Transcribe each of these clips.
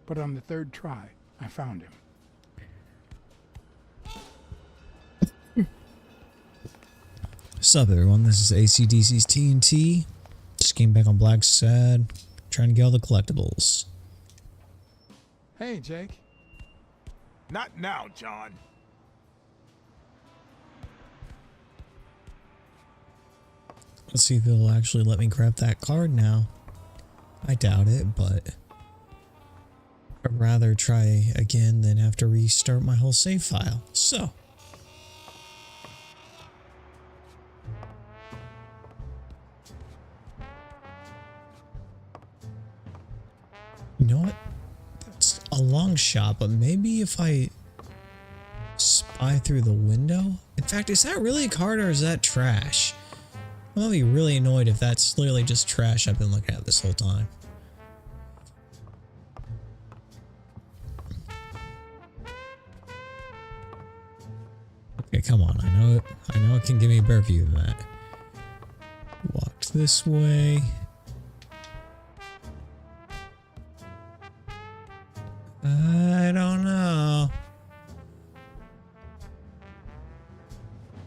but on the third try, I found him. What's up, everyone? This is ACDC's TNT. Just came back on Blacksad, trying to get all the collectibles. Hey, Jake. Not now, John. Let's see if it'll actually let me grab that card now. I doubt it, but I'd rather try again than have to restart my whole save file. So, you know what? That's a long shot, but maybe if I spy through the window? In fact, is that really a card or is that trash? I'm gonna be really annoyed if that's literally just trash I've been looking at this whole time. Okay, come on. I know it can give me a better view than that. Walked this way. I don't know.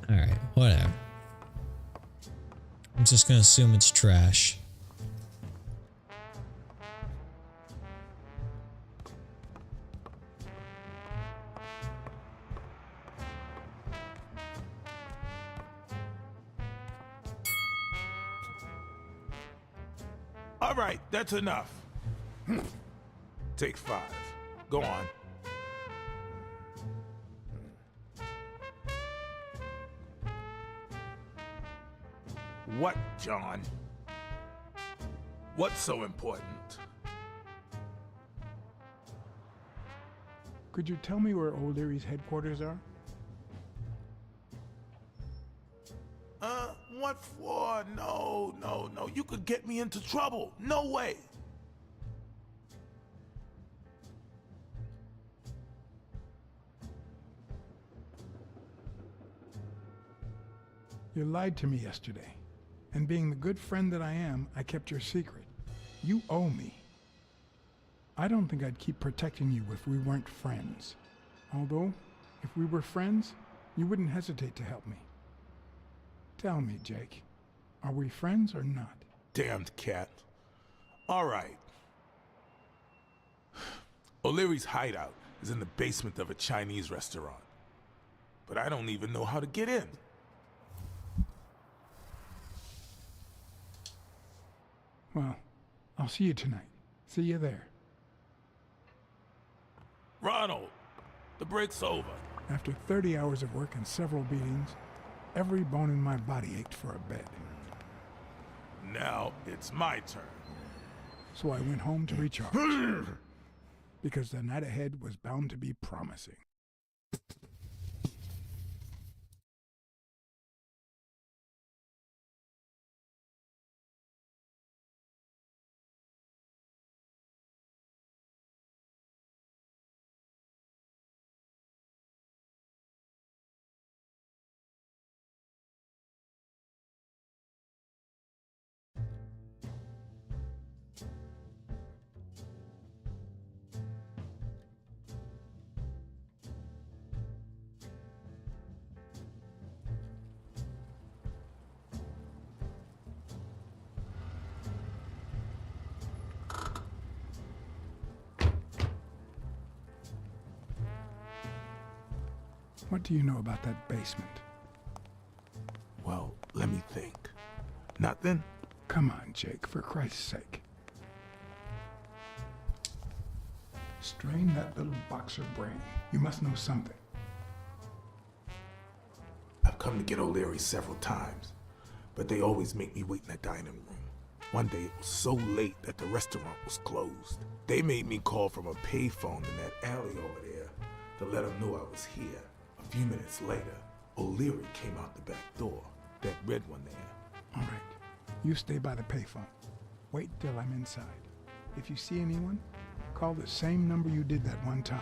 Alright, whatever. I'm just gonna assume it's trash. All right, that's enough. Take 5. Go on. What, John? What's so important? Could you tell me where O'Leary's headquarters are? What for? No. You could get me into trouble. No way. You lied to me yesterday, and being the good friend that I am, I kept your secret. You owe me. I don't think I'd keep protecting you if we weren't friends. Although, if we were friends, you wouldn't hesitate to help me. Tell me, Jake, are we friends or not? Damned cat. All right. O'Leary's hideout is in the basement of a Chinese restaurant. But I don't even know how to get in. Well, I'll see you tonight. See you there. Ronald, the break's over. After 30 hours of work and several beatings, every bone in my body ached for a bed. Now it's my turn. So I went home to recharge. Because the night ahead was bound to be promising. What do you know about that basement? Well, let me think. Nothing? Come on, Jake, for Christ's sake. Strain that little boxer brain. You must know something. I've come to get O'Leary several times, but they always make me wait in the dining room. One day it was so late that the restaurant was closed. They made me call from a payphone in that alley over there to let them know I was here. A few minutes later, O'Leary came out the back door, that red one there. All right. You stay by the payphone. Wait till I'm inside. If you see anyone, call the same number you did that one time.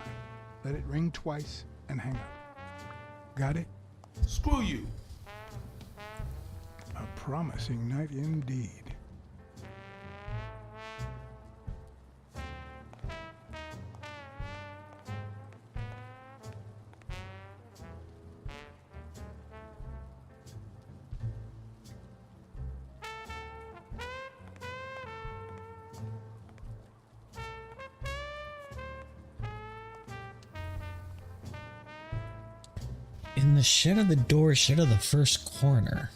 Let it ring twice and hang up. Got it? Screw you. A promising night indeed. In the shed of the door, shed of the first corner.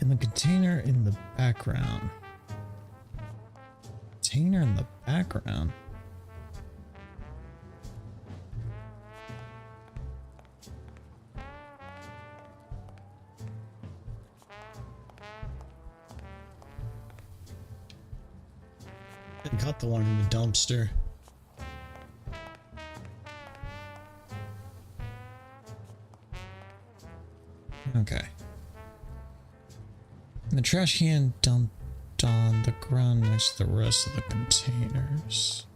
In the container in the background. Container in the background. I got the one in the dumpster. Okay. And the trash can dumped on the ground next to the rest of the containers.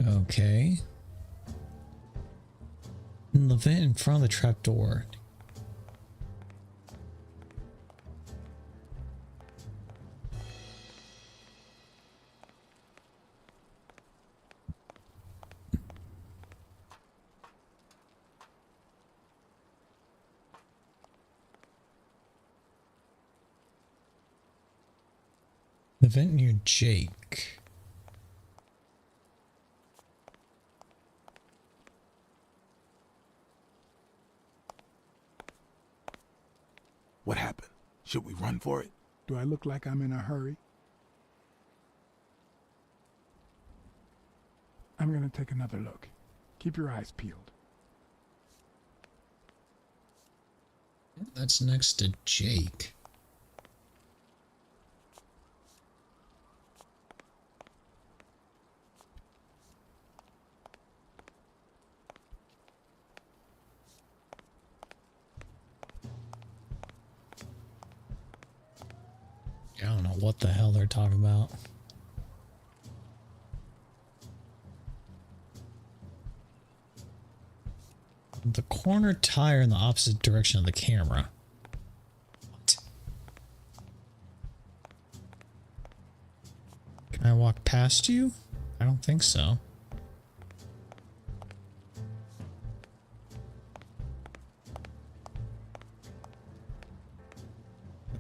Okay. In the vent in front of the trapdoor. The vent near Jake. What happened? Should we run for it? Do I look like I'm in a hurry? I'm gonna take another look. Keep your eyes peeled. That's next to Jake. I don't know what the hell they're talking about. The corner tire in the opposite direction of the camera. What? Can I walk past you? I don't think so.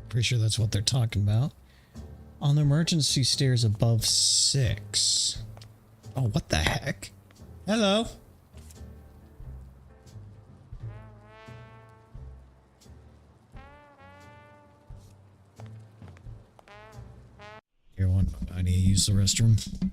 Pretty sure that's what they're talking about. On the emergency stairs above 6. Oh, what the heck? Hello? Here, one. I need to use the restroom.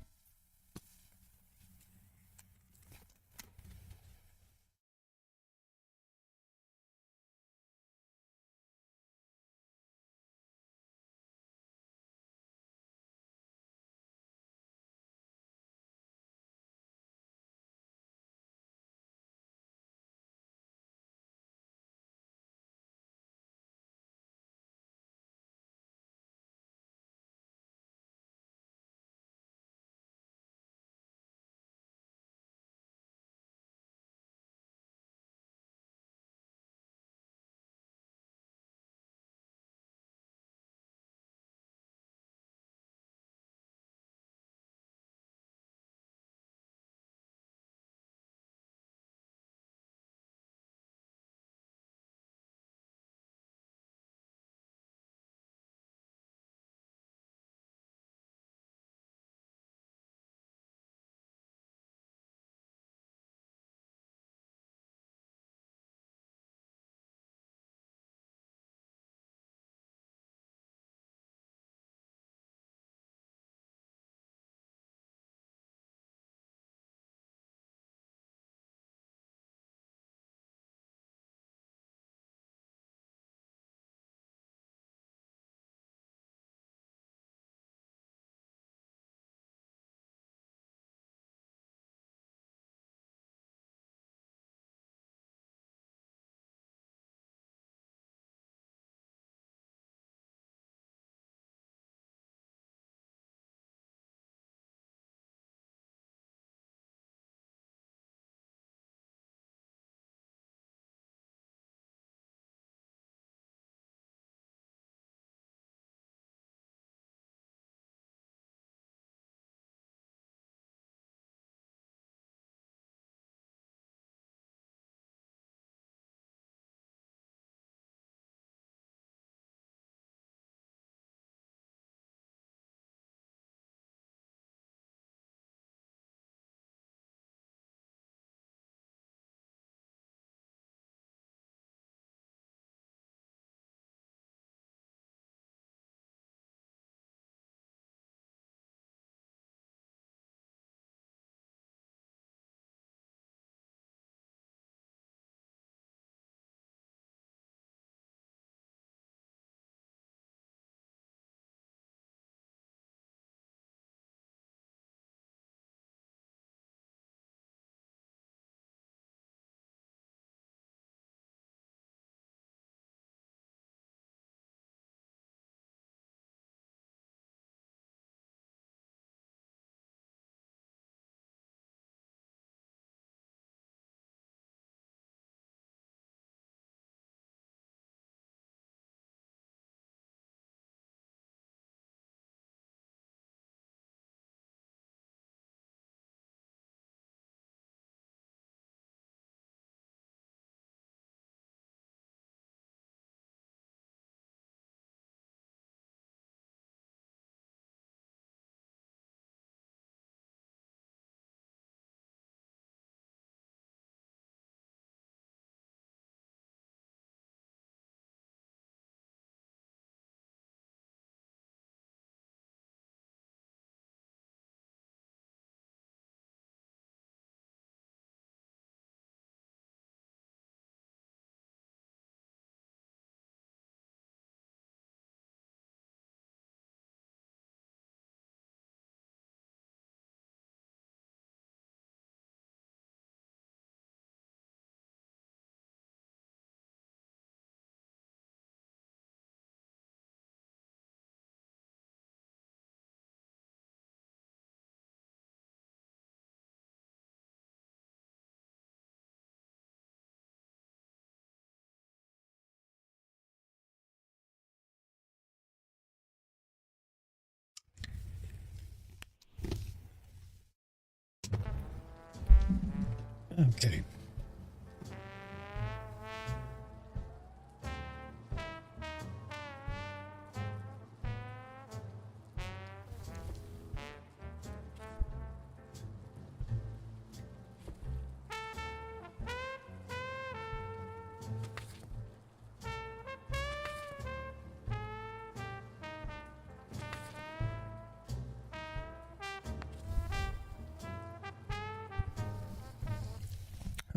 Okay.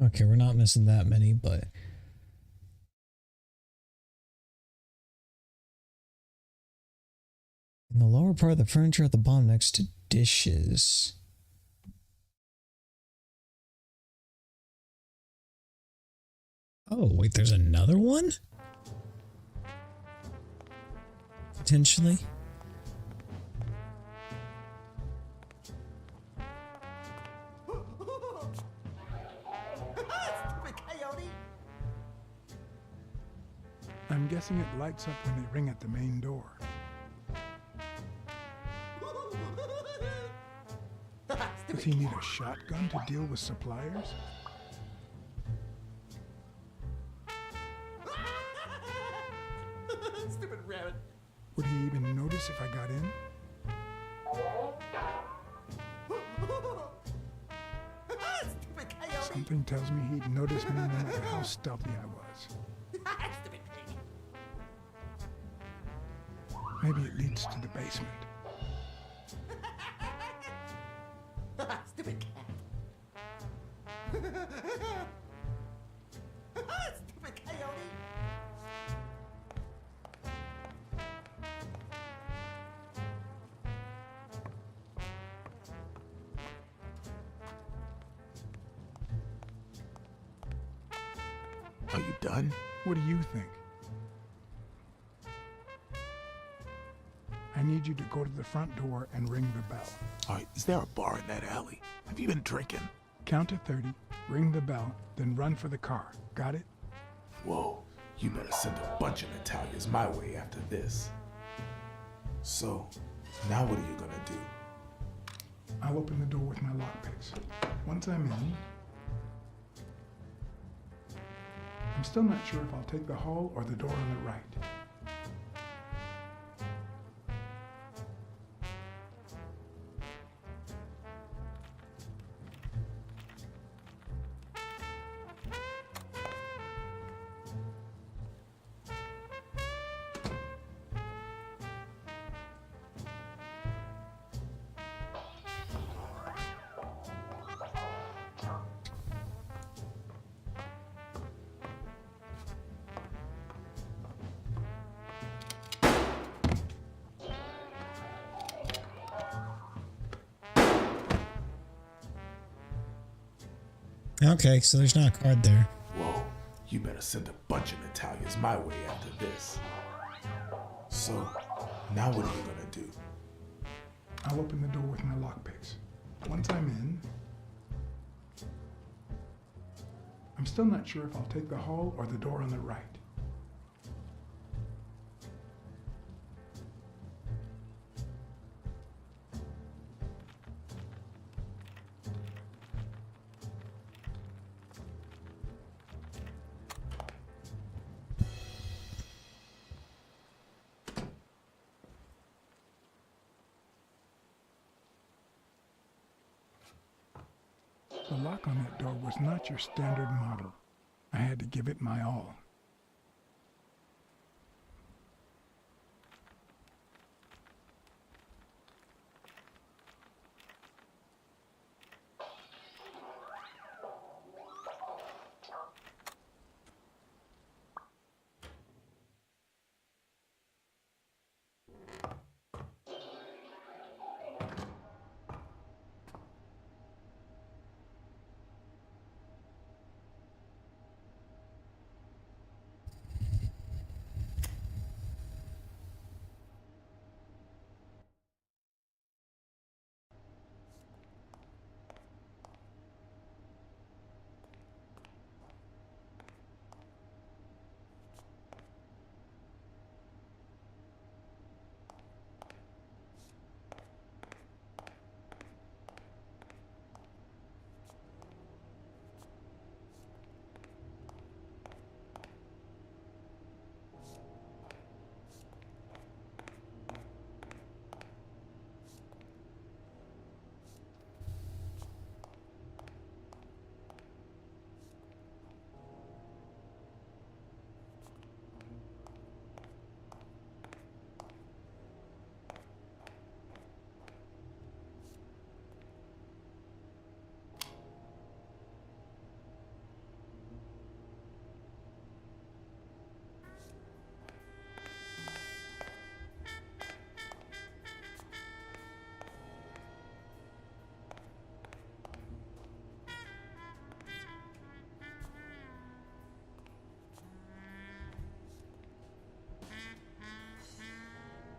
Okay, we're not missing that many, but in the lower part of the furniture at the bottom next to dishes. Oh, wait, there's another one? Potentially. I'm guessing it lights up when they ring at the main door. Does he need a shotgun to deal with suppliers? Stupid rabbit. Would he even notice if I got in? Stupid coyote. Something tells me he'd notice me no matter how stealthy I was. Stupid pig. Maybe it leads to the basement. Stupid cat. Stupid coyote. Are you done? What do you think? I need you to go to the front door and ring the bell. All right, is there a bar in that alley? Have you been drinking? Count to 30, ring the bell, then run for the car. Got it? Whoa, you better send a bunch of Italians my way after this. So, now what are you gonna do? I'll open the door with my lockpicks. Once I'm in, I'm still not sure if I'll take the hall or the door on the right. Okay, so there's not a card there. Whoa, you better send a bunch of Italians my way after this. So, now what are you gonna do? I'll open the door with my lockpicks. Once I'm in, I'm still not sure if I'll take the hall or the door on the right. The lock on that door was not your standard model. I had to give it my all.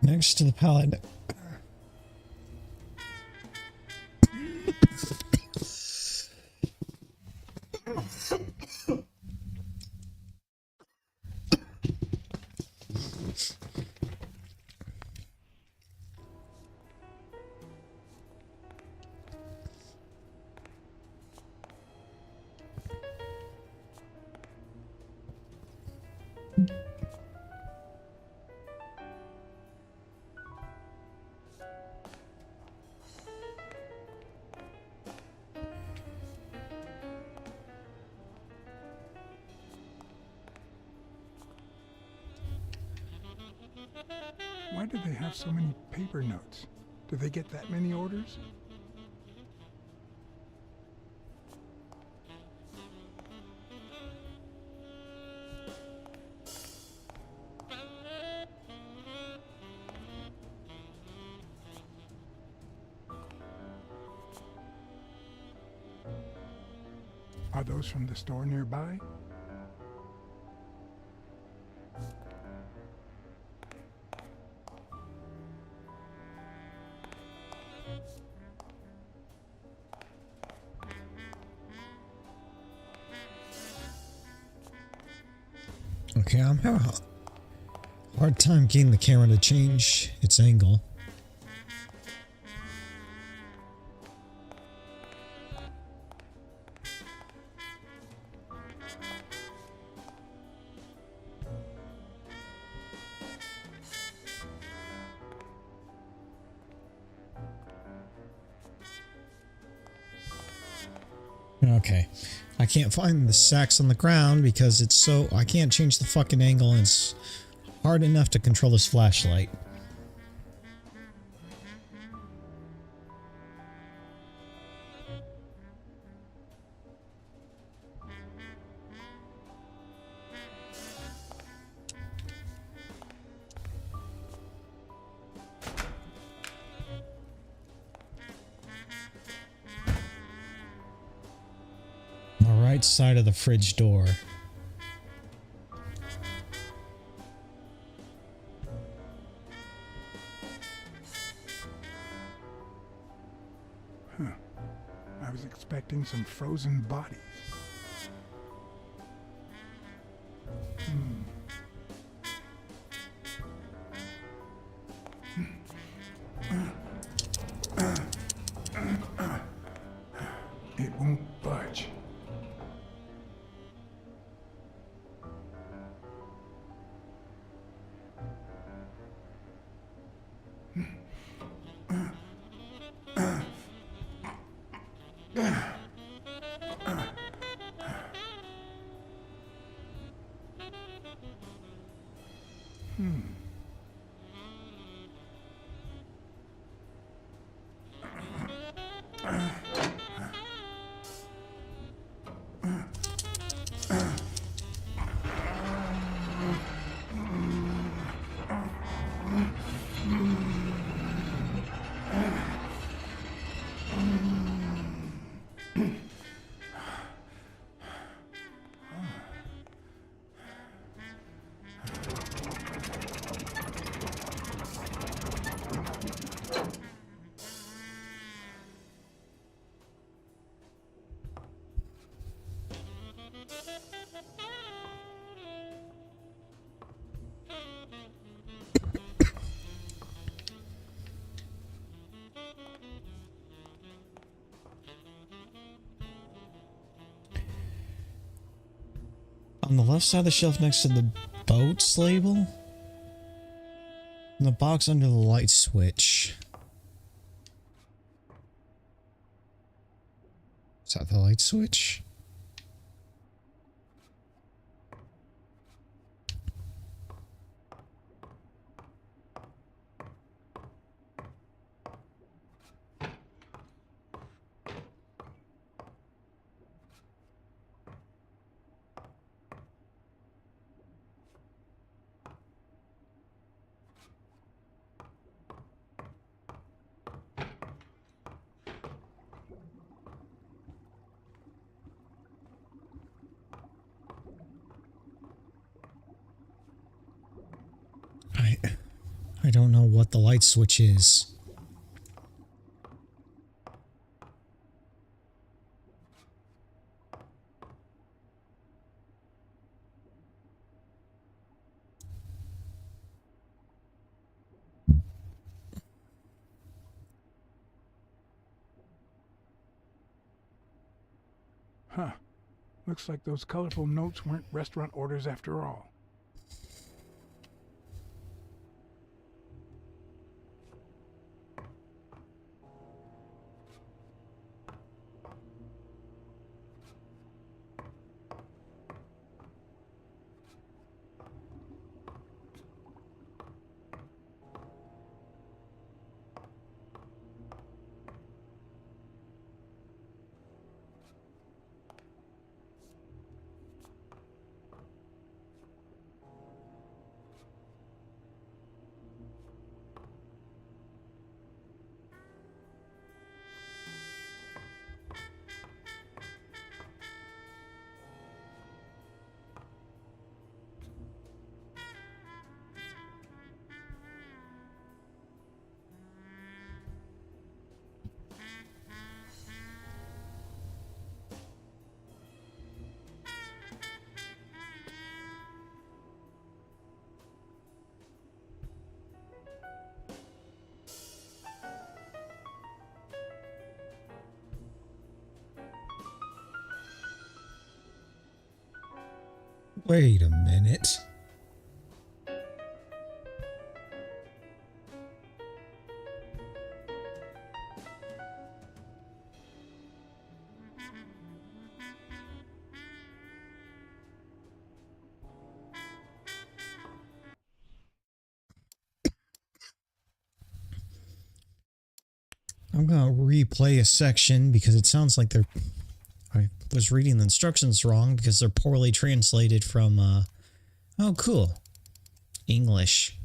Next to the pallet. Why do they have so many paper notes? Do they get that many orders? Are those from the store nearby? Okay, I'm having a hard time getting the camera to change its angle. Okay, I can't find the sacks on the ground because it's so... I can't change the fucking angle and it's hard enough to control this flashlight. Right side of the fridge door. Huh. I was expecting some frozen bodies. It won't budge. On the left side of the shelf next to the boats label. In the box under the light switch. Is that the light switch? don't know what the light switch is. Huh. Looks like those colorful notes weren't restaurant orders after all. Wait a minute. I'm gonna replay a section because it sounds like I was reading the instructions wrong because they're poorly translated from, oh, cool. English.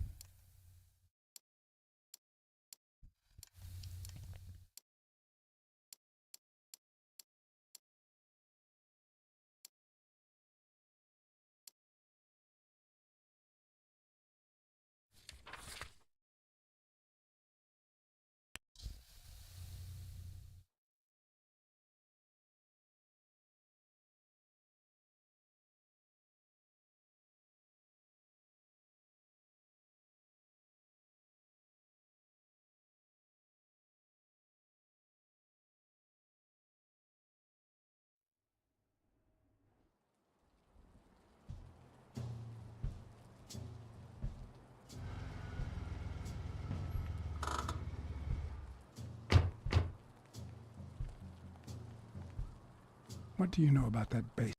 What do you know about that base?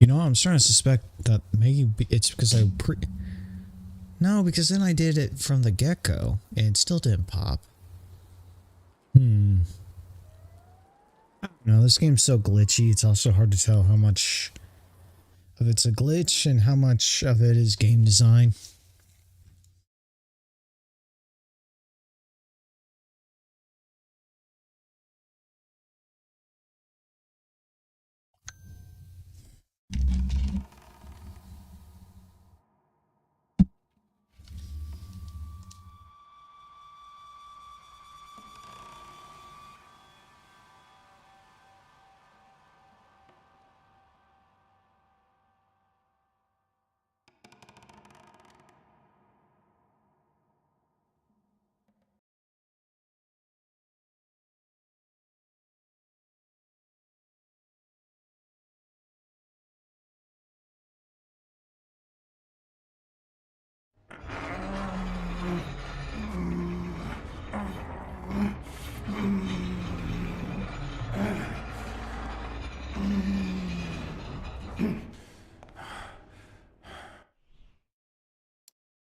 You know, I'm starting to suspect that maybe it's because No, because then I did it from the get-go, and it still didn't pop. No, this game's so glitchy, it's also hard to tell how much of it's a glitch and how much of it is game design.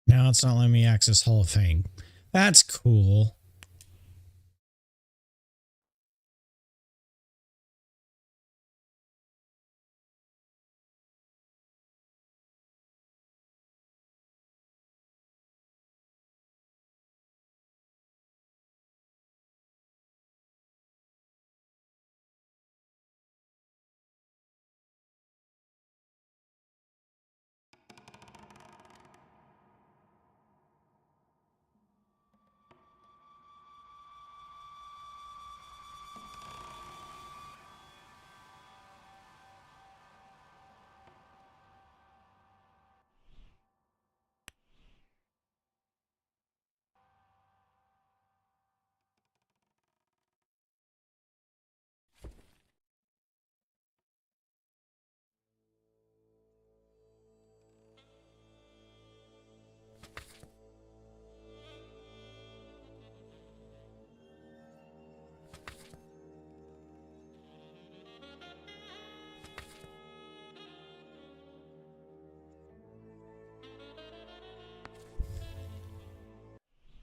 Now it's not letting me access Hall of Fame. That's cool.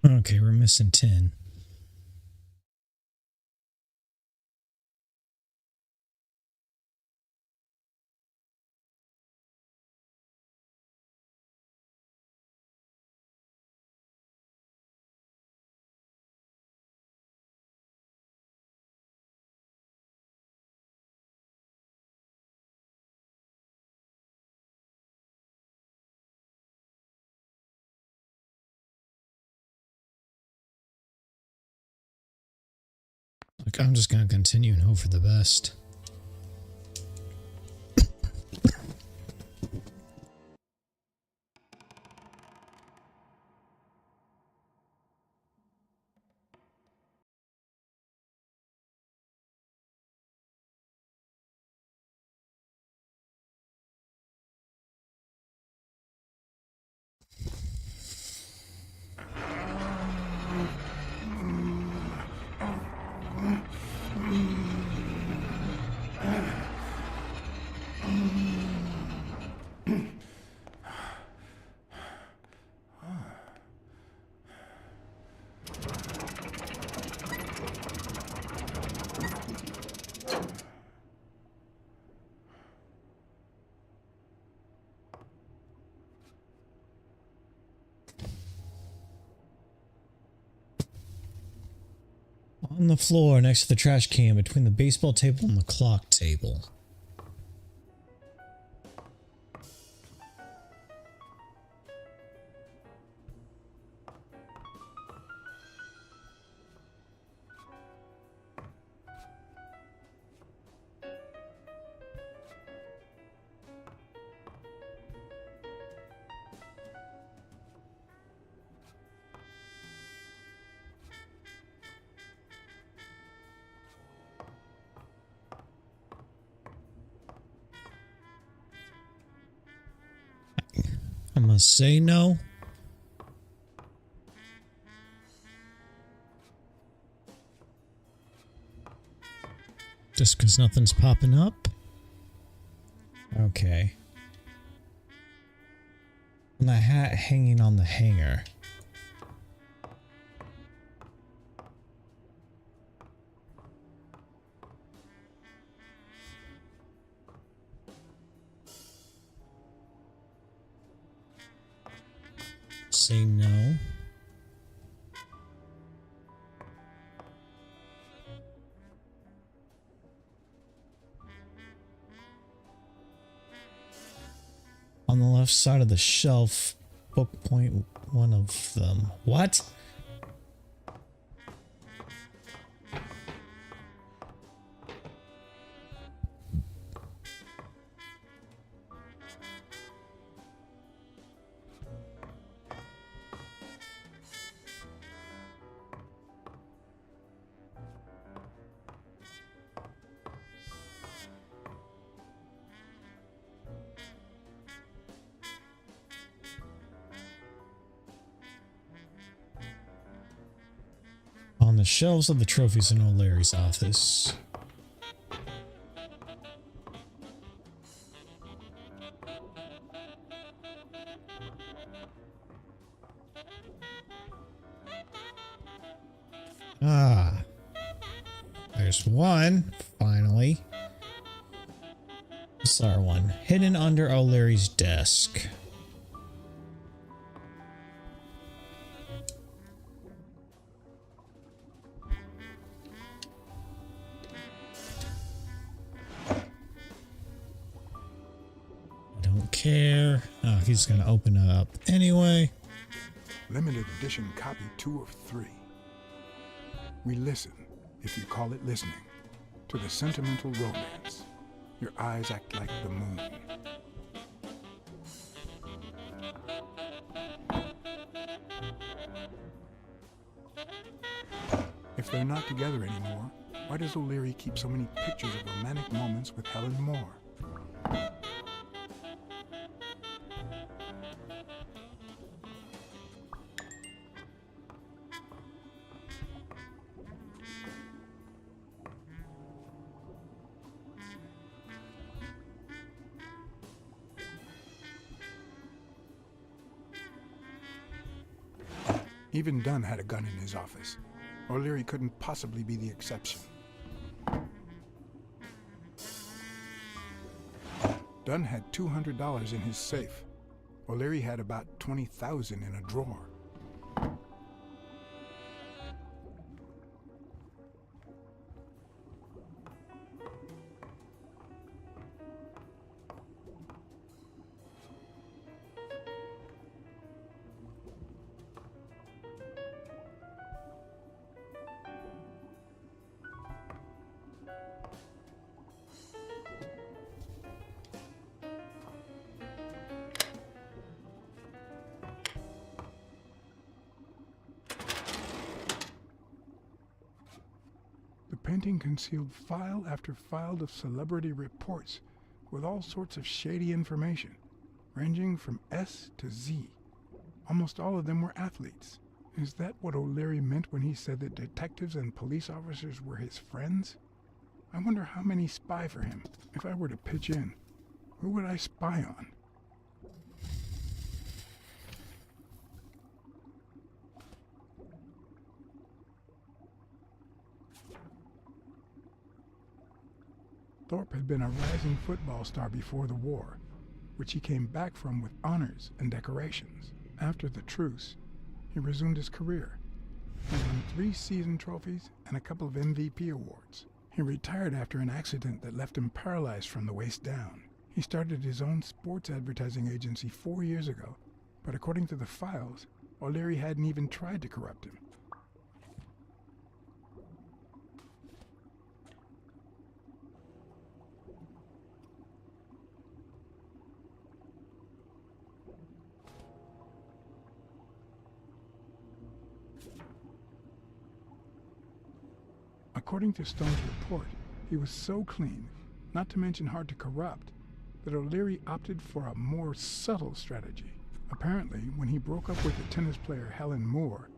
Okay, we're missing 10. Like, I'm just gonna continue and hope for the best. On the floor next to the trash can between the baseball table and the clock table. I must say no. Just because nothing's popping up? Okay. And the hat hanging on the hanger. Say no. On the left side of the shelf, book point one of them. What? On the shelves of the trophies in old Larry's office. Ah. There's one, finally. What's our one? Hidden under O'Leary's desk. I don't care. Oh, he's gonna open it up anyway. Limited edition copy 2 of 3. We listen, if you call it listening, to the sentimental romance. Your eyes act like the moon. If they're not together anymore, why does O'Leary keep so many pictures of romantic moments with Helen Moore? Even Dunn had a gun in his office. O'Leary couldn't possibly be the exception. Dunn had $200 in his safe. O'Leary had about $20,000 in a drawer. The painting concealed file after file of celebrity reports with all sorts of shady information, ranging from S to Z. Almost all of them were athletes. Is that what O'Leary meant when he said that detectives and police officers were his friends? I wonder how many spy for him. If I were to pitch in, who would I spy on? Thorpe had been a rising football star before the war, which he came back from with honors and decorations. After the truce, he resumed his career. He won 3 season trophies and a couple of MVP awards. He retired after an accident that left him paralyzed from the waist down. He started his own sports advertising agency 4 years ago, but according to the files, O'Leary hadn't even tried to corrupt him. According to Stone's report, he was so clean, not to mention hard to corrupt, that O'Leary opted for a more subtle strategy. Apparently, when he broke up with the tennis player Helen Moore,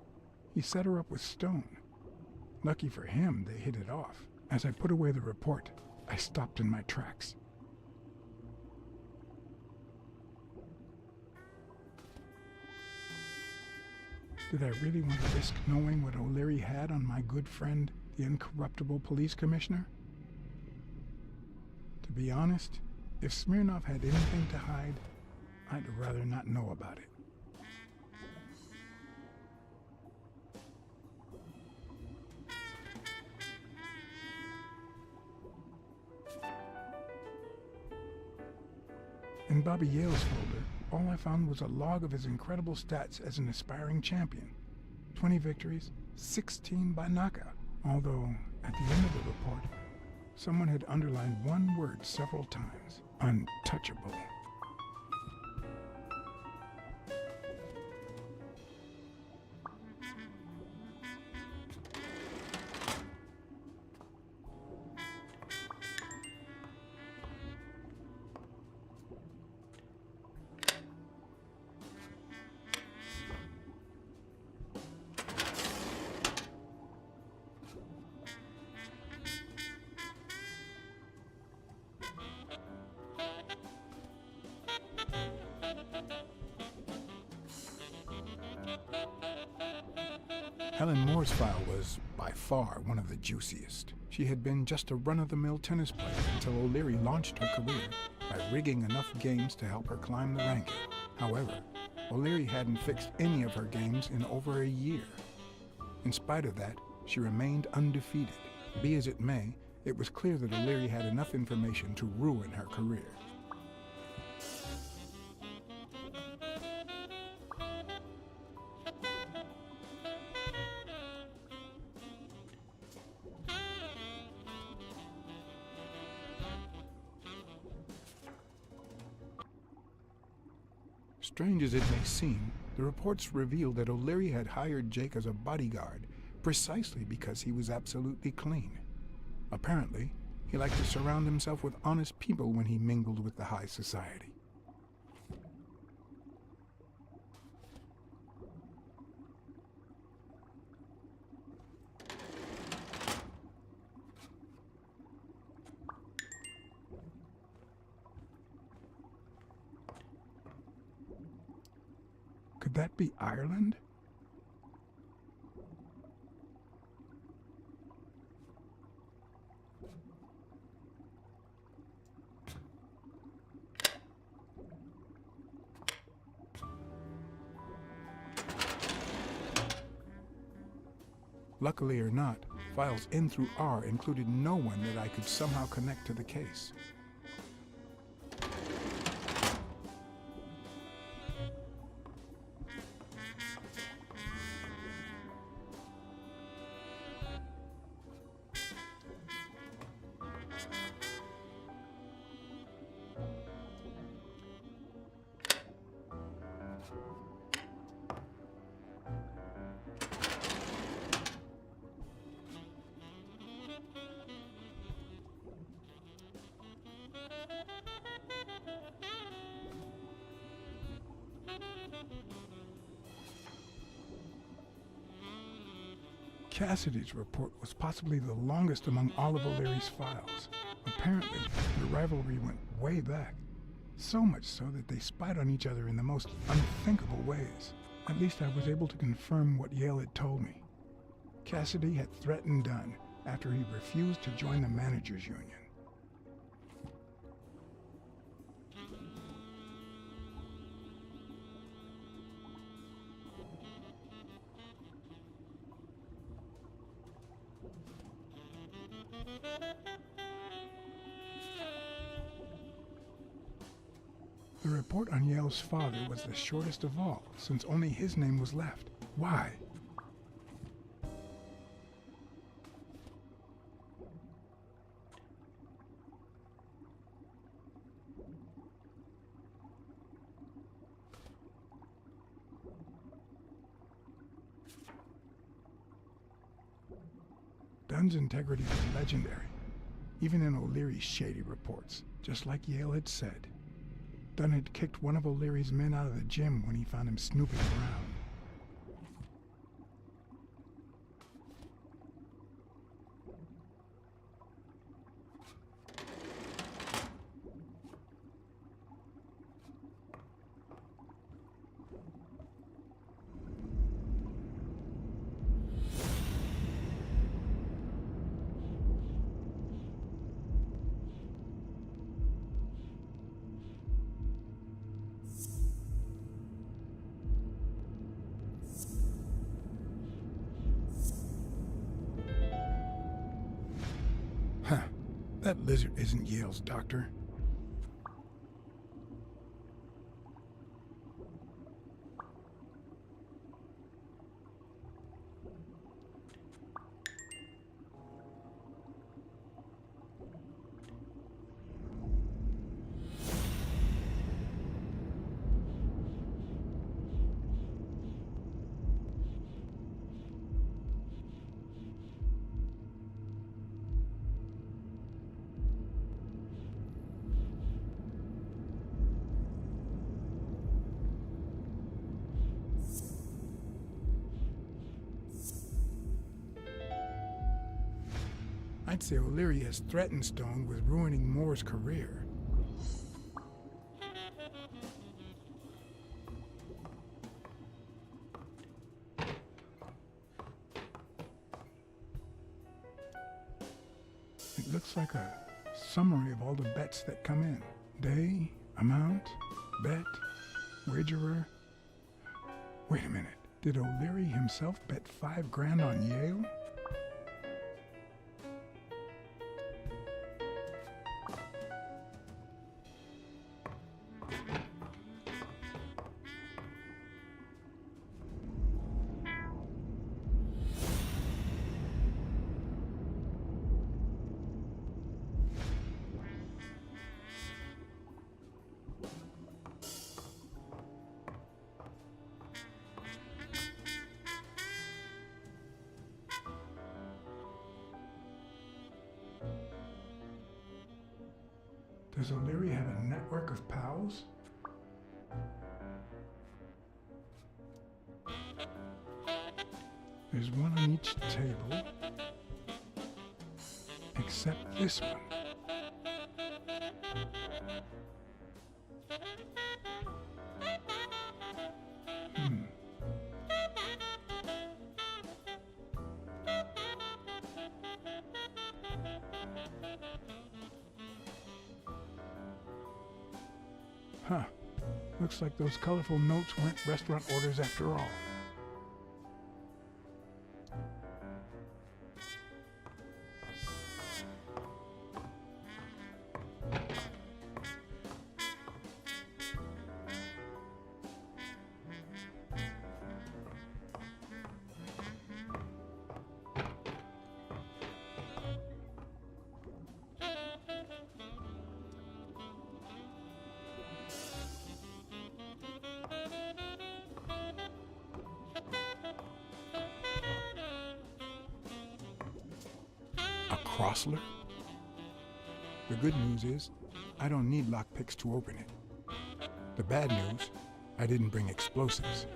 he set her up with Stone. Lucky for him, they hit it off. As I put away the report, I stopped in my tracks. Did I really want to risk knowing what O'Leary had on my good friend, the incorruptible police commissioner? To be honest, if Smirnov had anything to hide, I'd rather not know about it. In Bobby Yale's folder, all I found was a log of his incredible stats as an aspiring champion. 20 victories, 16 by knockout. Although, at the end of the report, someone had underlined one word several times: untouchable. Helen Moore's file was, by far one of the juiciest. She had been just a run-of-the-mill tennis player until O'Leary launched her career by rigging enough games to help her climb the ranking. However, O'Leary hadn't fixed any of her games in over a year. In spite of that, she remained undefeated. Be as it may, it was clear that O'Leary had enough information to ruin her career. Strange as it may seem, the reports revealed that O'Leary had hired Jake as a bodyguard precisely because he was absolutely clean. Apparently, he liked to surround himself with honest people when he mingled with the high society. Could that be Ireland? Luckily or not, files N through R included no one that I could somehow connect to the case. Cassidy's report was possibly the longest among all of O'Leary's files. Apparently, the rivalry went way back. So much so that they spied on each other in the most unthinkable ways. At least I was able to confirm what Yale had told me. Cassidy had threatened Dunn after he refused to join the managers' union. The report on Yale's father was the shortest of all, since only his name was left. Why? Dunn's integrity was legendary, even in O'Leary's shady reports, just like Yale had said. Dunn had kicked one of O'Leary's men out of the gym when he found him snooping around. Huh. That lizard isn't Yale's doctor. I'd say O'Leary has threatened Stone with ruining Moore's career. looks like a summary of all the bets that come in. Day, amount, bet, wagerer. Wait a minute. Did O'Leary himself bet $5,000 on Yale? Does O'Leary have a network of pals? There's one on each table, except this one. Huh. Looks like those colorful notes weren't restaurant orders after all. Crossler? The good news is, I don't need lockpicks to open it. The bad news, I didn't bring explosives.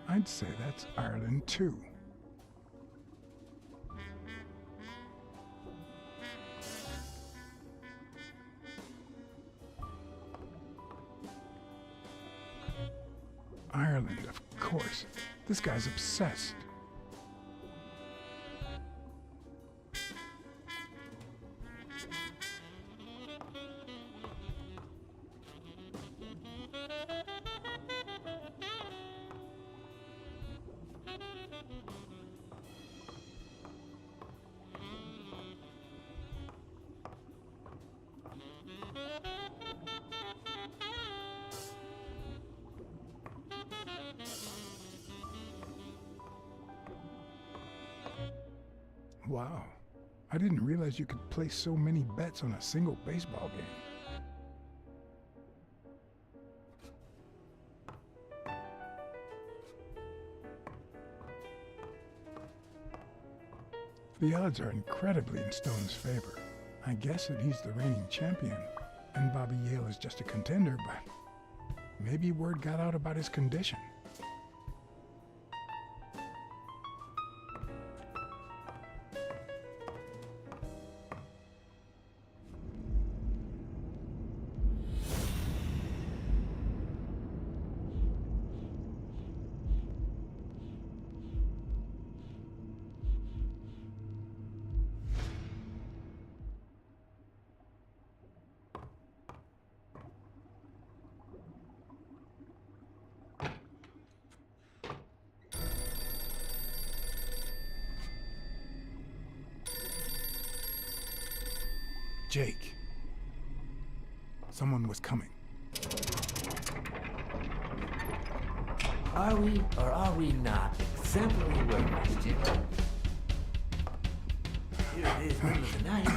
I'd say that's Ireland too. Ireland, of course. This guy's obsessed. Wow, I didn't realize you could place so many bets on a single baseball game. The odds are incredibly in Stone's favor. I guess that he's the reigning champion, and Bobby Yale is just a contender, but maybe word got out about his condition. Jake. Someone was coming. Are we or are we not exemplary workmanship? Here it is, middle of the night.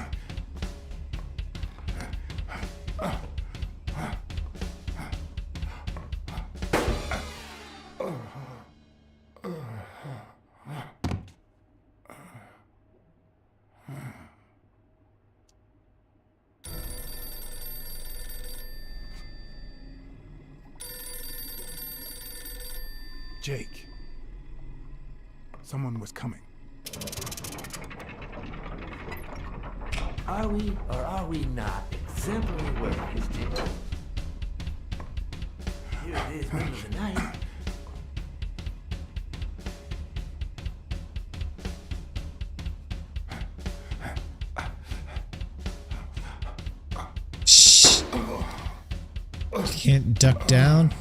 Jake. Someone was coming. Are we or are we not exemplary workers, Jimmy? Here it is, middle of the night. Shh. You can't duck down.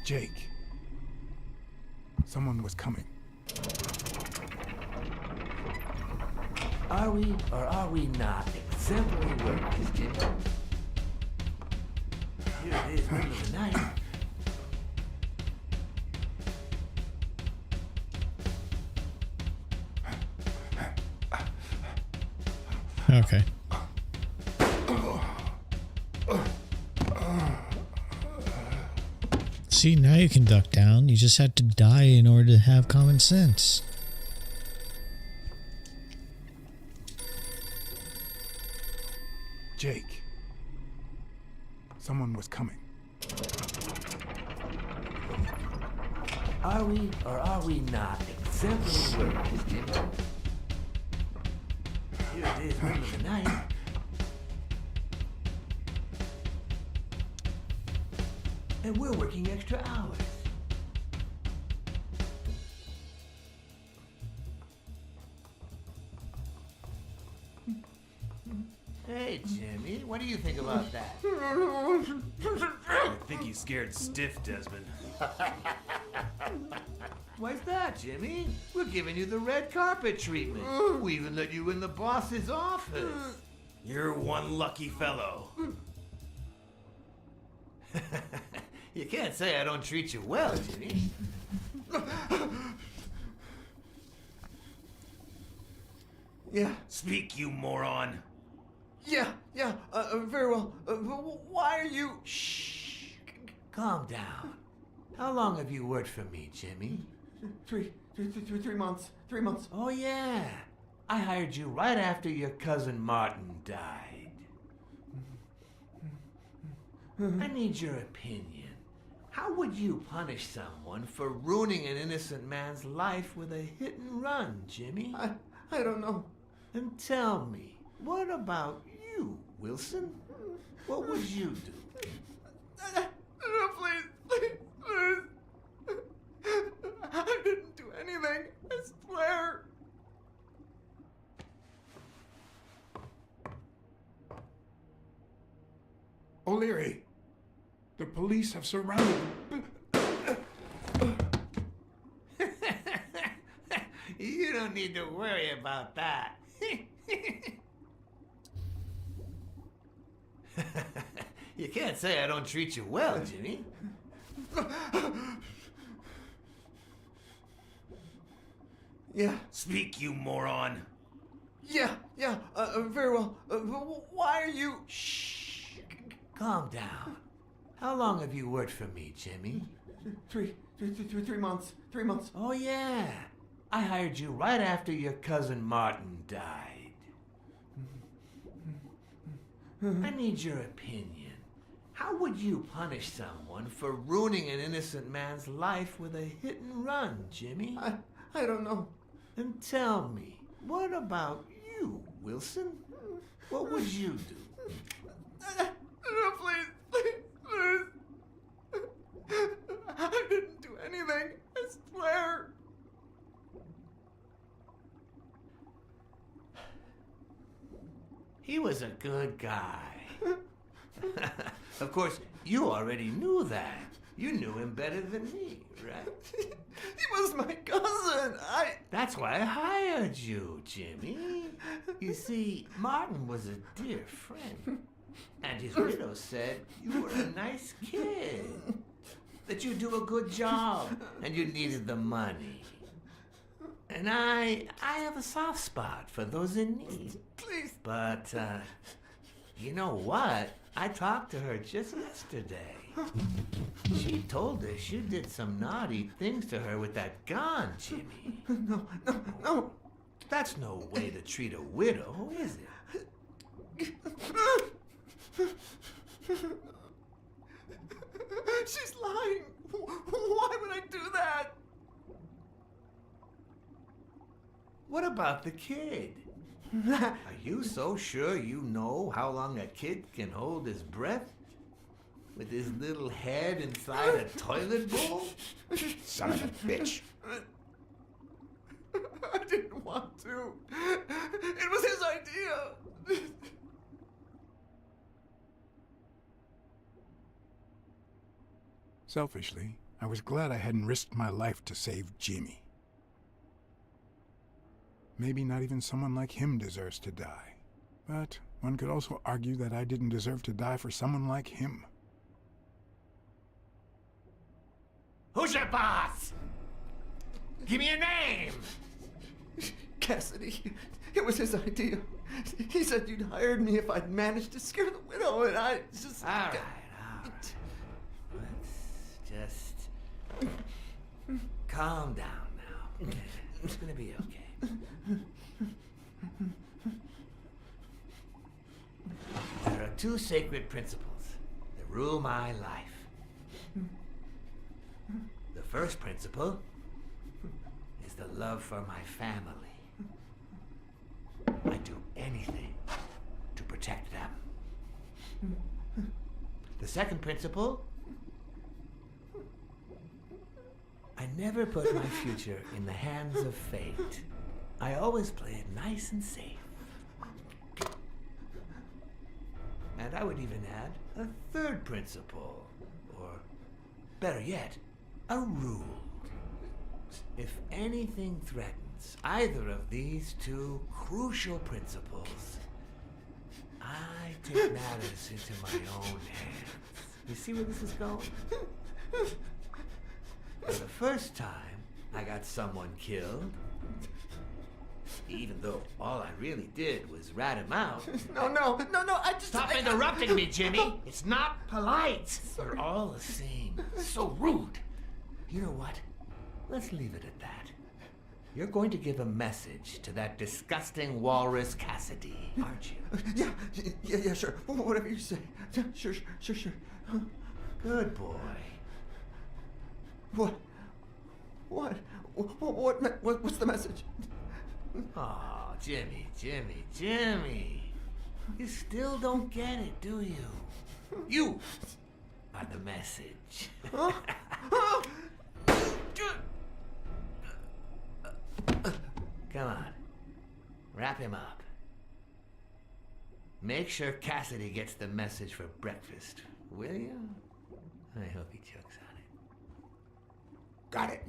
Jake. Someone was coming. Are we or are we not exemplary workers, Jimmy? Here it is, middle of the night. Okay. See, now you can duck down. You just had to die in order to have common sense. Jake. Someone was coming. Are we or are we not exemplary workers, Jimmy? Here it is, middle of the night. And we're working extra hours. Hey, Jimmy, what do you think about that? I think he's scared stiff, Desmond. Why's that, Jimmy? We're giving you the red carpet treatment. We even let you in the boss's office. You're one lucky fellow. You can't say I don't treat you well, Jimmy. Yeah, Speak, you moron. very well. Why are you... Shh. Calm down. How long have you worked for me, Jimmy? 3 months. 3 months. Oh, yeah. I hired you right after your cousin Martin died. I need your opinion. How would you punish someone for ruining an innocent man's life with a hit and run, Jimmy? I don't know. And tell me, what about you, Wilson? What would you do? No, please. I didn't do anything. I swear. O'Leary. The police have surrounded him. You don't need to worry about that. You can't say I don't treat you well, Jimmy. Yeah. Speak, you moron. Very well. Why are you... Shh. Calm down. How long have you worked for me, Jimmy? 3 months. 3 months. Oh, yeah. I hired you right after your cousin Martin died. I need your opinion. How would you punish someone for ruining an innocent man's life with a hit and run, Jimmy? I don't know. And tell me, what about you, Wilson? What would you do? No, please. I didn't do anything. I swear. He was a good guy. Of course, you already knew that. You knew him better than me, right? He was my cousin. That's why I hired you, Jimmy. You see, Martin was a dear friend. And his widow said you were a nice kid. That you do a good job and you needed the money. And I have a soft spot for those in need. Please. But, you know what? I talked to her just yesterday. She told us you did some naughty things to her with that gun, Jimmy. No. That's no way to treat a widow, is it? She's lying. Why would I do that? What about the kid? Are you so sure you know how long a kid can hold his breath? With his little head inside a toilet bowl? Son of a bitch. I didn't want to. It was his idea. Selfishly, I was glad I hadn't risked my life to save Jimmy. Maybe not even someone like him deserves to die. But one could also argue that I didn't deserve to die for someone like him. Who's your boss? Give me a name! Cassidy, it was his idea. He said you'd hired me if I'd managed to scare the widow, and I just... All right. Let's just calm down now. Okay? It's gonna be okay. There are two sacred principles that rule my life. The first principle is the love for my family. I do anything to protect them. The second principle, I never put my future in the hands of fate. I always play it nice and safe. And I would even add a third principle, or better yet, a rule. If anything threatens either of these two crucial principles, I take matters into my own hands. You see where this is going? For the first time, I got someone killed, even though all I really did was rat him out. No, I just... Stop interrupting me, Jimmy! It's not polite! We're all the same. So rude. You know what? Let's leave it at that. You're going to give a message to that disgusting walrus Cassidy, aren't you? Yeah, sure. Whatever you say. Sure. Good boy. What's the message? Oh, Jimmy. You still don't get it, do you? You are the message. Come on. Wrap him up. Make sure Cassidy gets the message for breakfast, will you? I hope he chokes on it. Got it.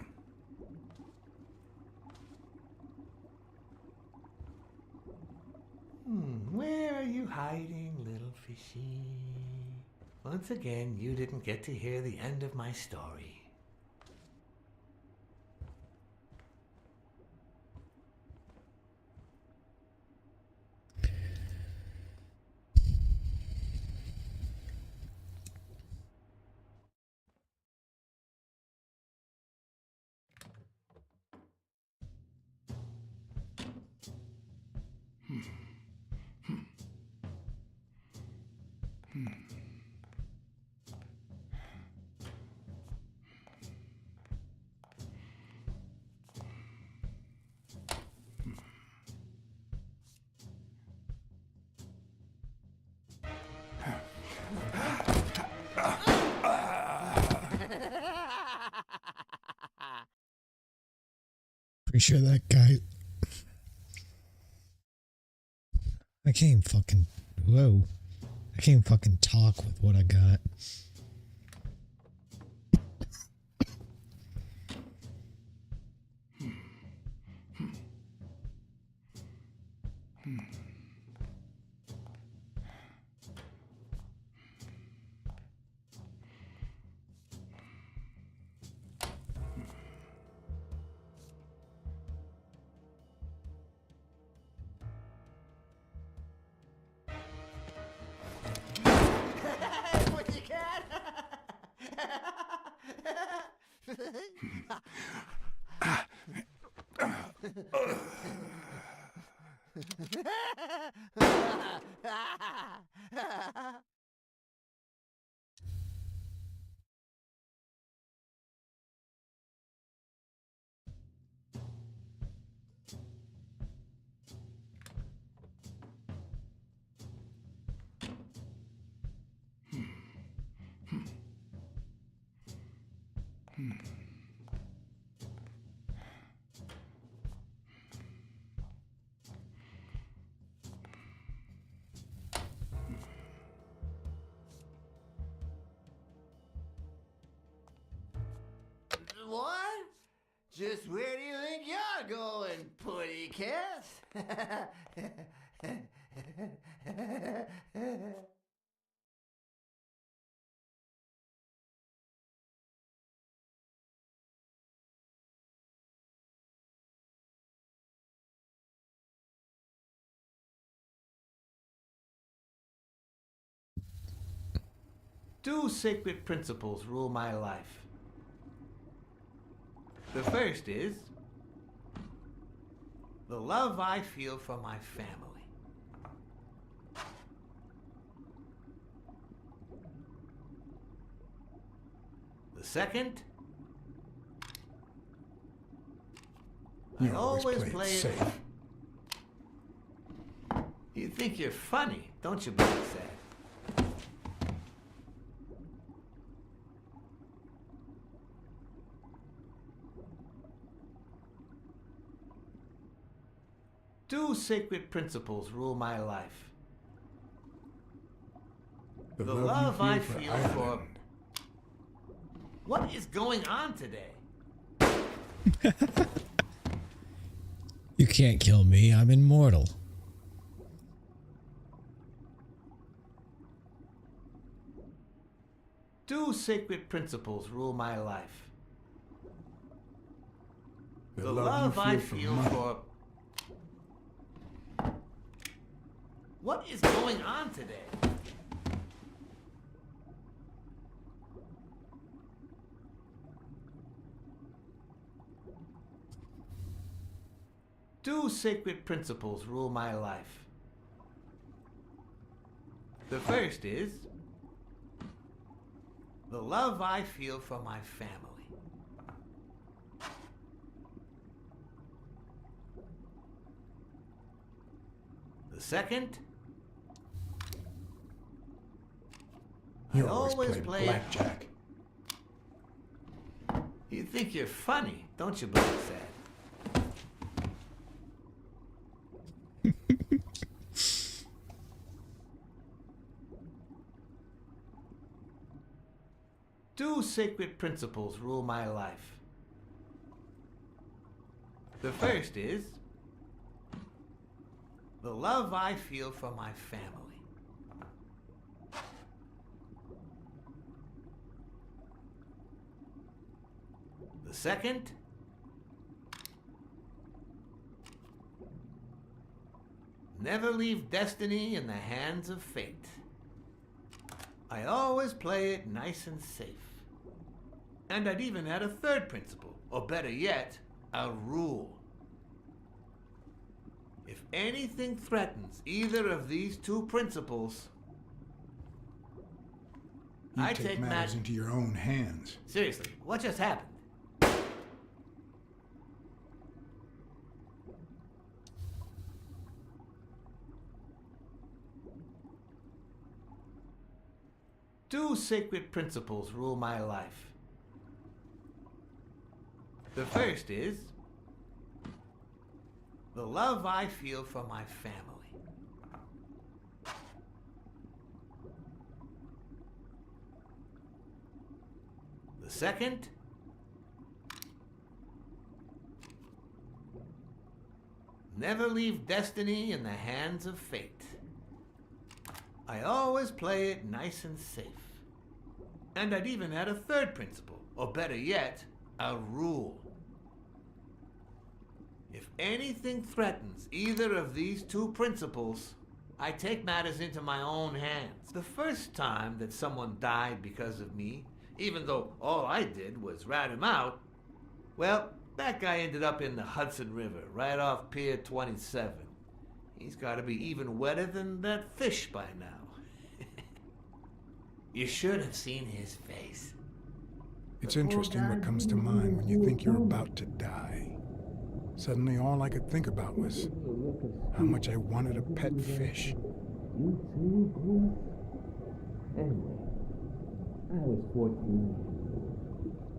Where are you hiding, little fishy? Once again, you didn't get to hear the end of my story. Pretty sure that guy... I can't even fucking... Whoa. I can't even fucking talk with what I got. What? Just where do you think you're going, putty cat? Two sacred principles rule my life. The first is the love I feel for my family. The second, You I always play it safe. You think you're funny, don't you, Blacksad? Two sacred principles rule my life. The The love love you I feel feel for for... Ireland. What is going on today? You can't kill me. I'm immortal. Two sacred principles rule my life. The love you I for feel money. for... What is going on today? Two sacred principles rule my life. The first is the love I feel for my family. The second, You I always play blackjack. You think you're funny, don't you, Blacksad? Two sacred principles rule my life. The first is the love I feel for my family. The second, never leave destiny in the hands of fate. I always play it nice and safe. And I'd even add a third principle, or better yet, a rule. If anything threatens either of these two principles, You I take take matters into your own hands. Seriously, what just happened? Two sacred principles rule my life. The first is the love I feel for my family. The second, never leave destiny in the hands of fate. I always play it nice and safe. And I'd even add a third principle, or better yet, a rule. If anything threatens either of these two principles, I take matters into my own hands. The first time that someone died because of me, even though all I did was rat him out, well, that guy ended up in the Hudson River, right off Pier 27. He's got to be even wetter than that fish by now. You should have seen his face. It's interesting what comes to mind when you think you're about to die. Suddenly, all I could think about was how much I wanted a pet fish. Anyway, I was 14 years old,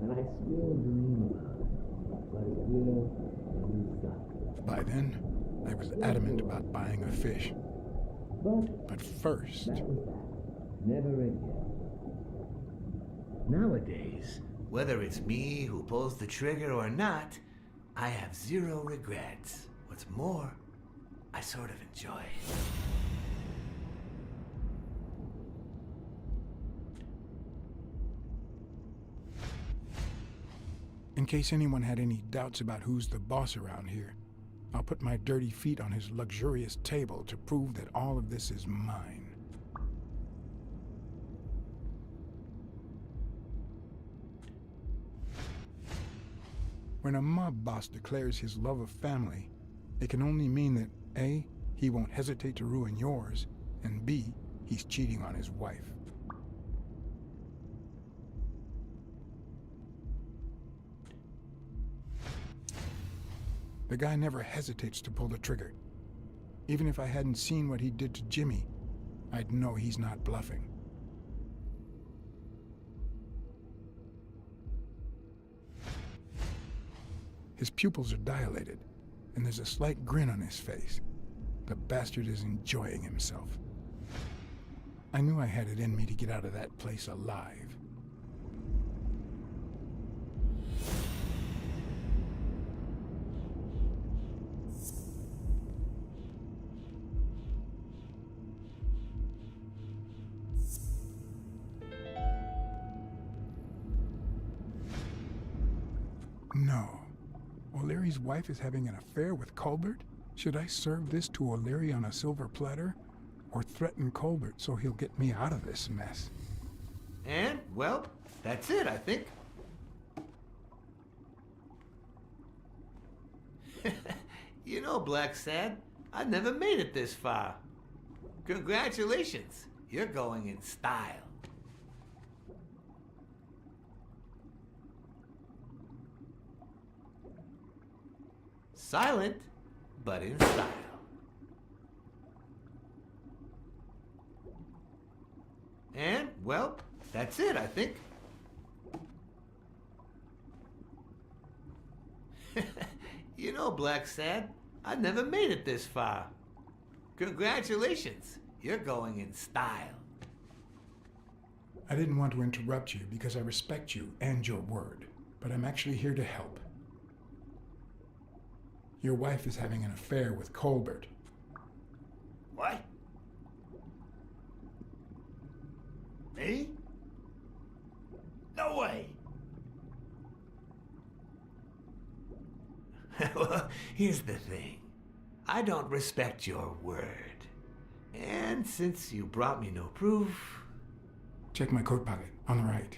and I still dream about it. But it's real and it's By then, I was adamant about buying a fish. But first, that was that. Never again. Nowadays, whether it's me who pulls the trigger or not, I have zero regrets. What's more, I sort of enjoy it. in case anyone had any doubts about who's the boss around here, I'll put my dirty feet on his luxurious table to prove that all of this is mine. When a mob boss declares his love of family, it can only mean that A, he won't hesitate to ruin yours, and B, he's cheating on his wife. The guy never hesitates to pull the trigger. Even if I hadn't seen what he did to Jimmy, I'd know he's not bluffing. His pupils are dilated, and there's a slight grin on his face. The bastard is enjoying himself. I knew I had it in me to get out of that place alive. No. O'Leary's wife is having an affair with Colbert? Should I serve this to O'Leary on a silver platter? Or threaten Colbert so he'll get me out of this mess? And, well, that's it, I think. You know, Blacksad, I never made it this far. Congratulations, you're going in style. Silent, but in style. And, well, that's it, I think. You know, Blacksad, I never made it this far. Congratulations, you're going in style. I didn't want to interrupt you because I respect you and your word, but I'm actually here to help. Your wife is having an affair with Colbert. What? Me? No way. Well, here's the thing. I don't respect your word. And since you brought me no proof... Check my coat pocket, on the right.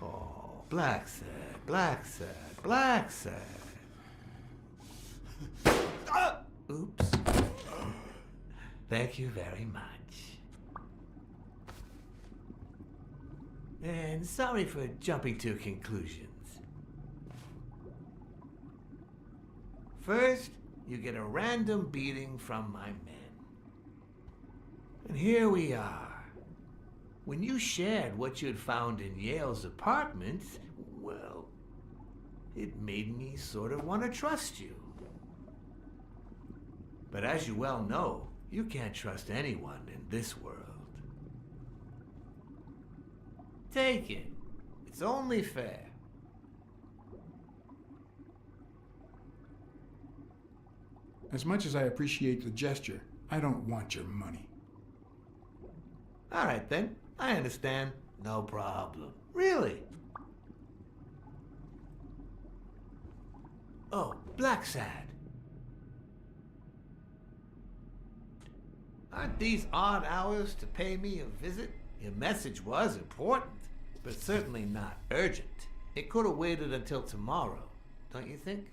Oh, Blacksad, Blacksad, Blacksad. Oops. Thank you very much. And sorry for jumping to conclusions. First, you get a random beating from my men. And here we are. When you shared what you'd found in Yale's apartment, well, it made me sort of want to trust you. But as you well know, you can't trust anyone in this world. Take it. It's only fair. As much as I appreciate the gesture, I don't want your money. All right, then. I understand. No problem. Really? Oh, Blacksad. Aren't these odd hours to pay me a visit? Your message was important, but certainly not urgent. It could have waited until tomorrow, don't you think?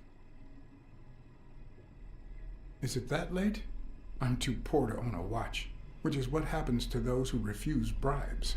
Is it that late? I'm too poor to own a watch, which is what happens to those who refuse bribes.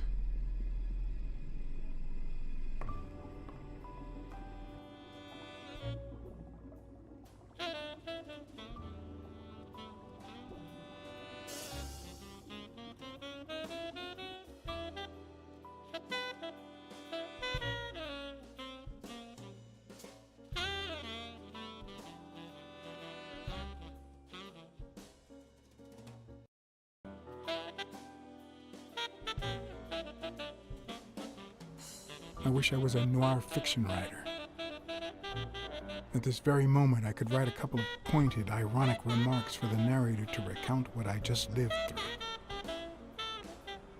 I wish I was a noir fiction writer. At this very moment, I could write a couple of pointed, ironic remarks for the narrator to recount what I just lived through.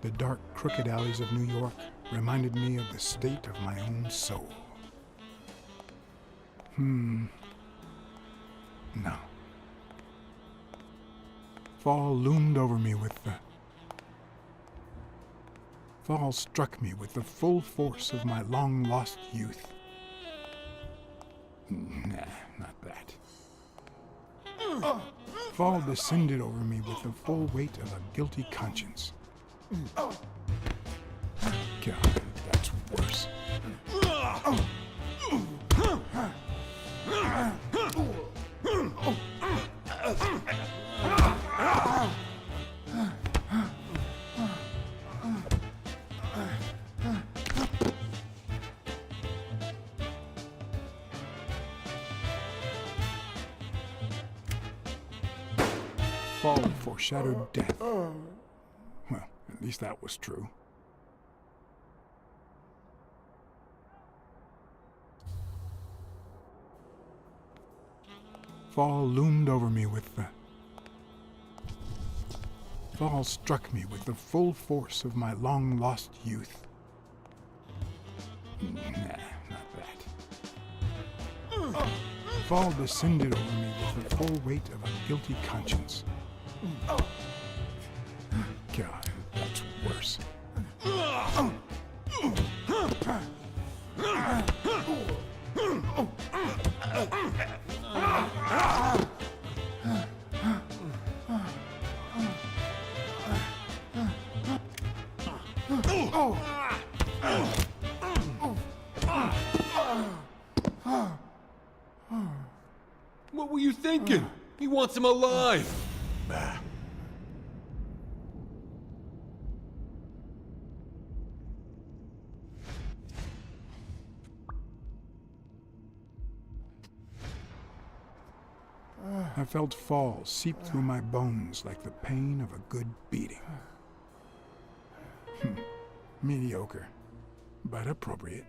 The dark, crooked alleys of New York reminded me of the state of my own soul. No. Fall loomed over me with the... Fall struck me with the full force of my long-lost youth. Nah, not that. Fall descended over me with the full weight of a guilty conscience. God, that's worse. Fall foreshadowed death. Well, at least that was true. Fall loomed over me with the... Fall struck me with the full force of my long-lost youth. Nah, not that. Fall descended over me with the full weight of a guilty conscience. God, that's worse. What were you thinking? He wants him alive. I felt fall seep through my bones like the pain of a good beating. Mediocre, but appropriate.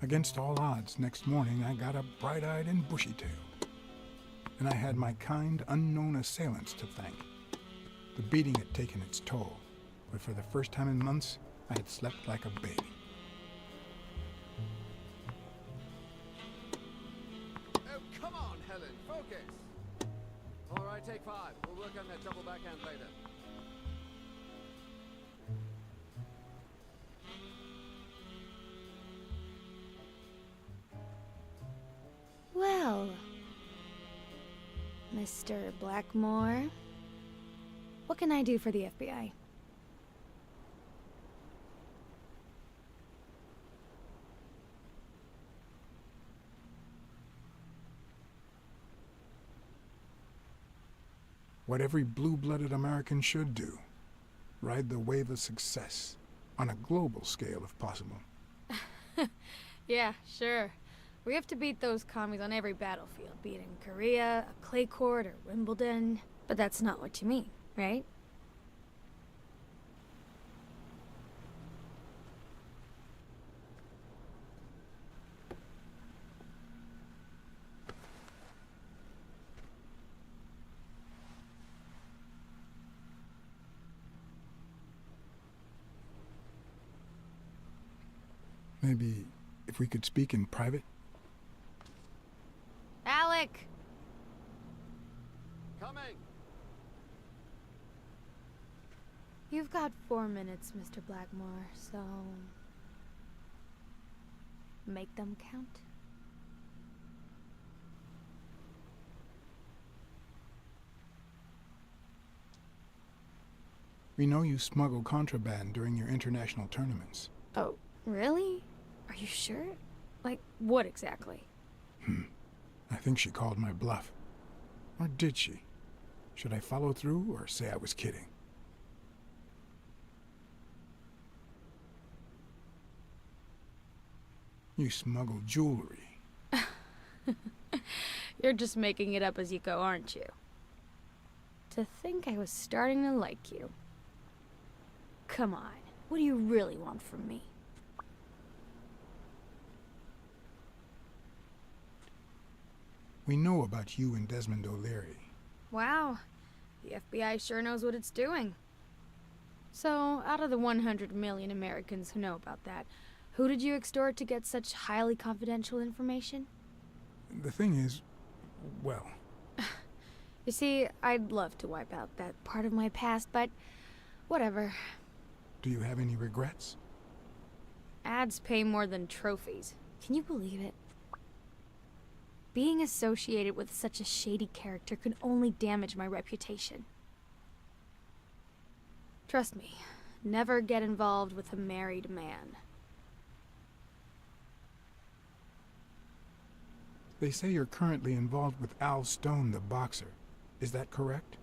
Against all odds, next morning I got up bright-eyed and bushy-tailed. And I had my kind, unknown assailants to thank. The beating had taken its toll, but for the first time in months, I had slept like a baby. Oh, come on, Helen, focus! All right, take 5. We'll work on that double backhand later. Well, Mr. Blackmore, what can I do for the FBI? What every blue-blooded American should do. Ride the wave of success, on a global scale if possible. Yeah, sure. We have to beat those commies on every battlefield, be it in Korea, a clay court, or Wimbledon. But that's not what you mean, right? Maybe if we could speak in private? Alec! Coming! You've got 4 minutes, Mr. Blackmore, so... make them count. We know you smuggle contraband during your international tournaments. Oh, really? Are you sure? Like, what exactly? I think she called my bluff. Or did she? Should I follow through or say I was kidding? You smuggle jewelry. You're just making it up as you go, aren't you? To think I was starting to like you. Come on, what do you really want from me? We know about you and Desmond O'Leary. Wow, the FBI sure knows what it's doing. So, out of the 100 million Americans who know about that, who did you extort to get such highly confidential information? The thing is, well, You see, I'd love to wipe out that part of my past, but whatever. do you have any regrets? Ads pay more than trophies. Can you believe it? Being associated with such a shady character could only damage my reputation. Trust me, never get involved with a married man. They say you're currently involved with Al Stone, the boxer. Is that correct?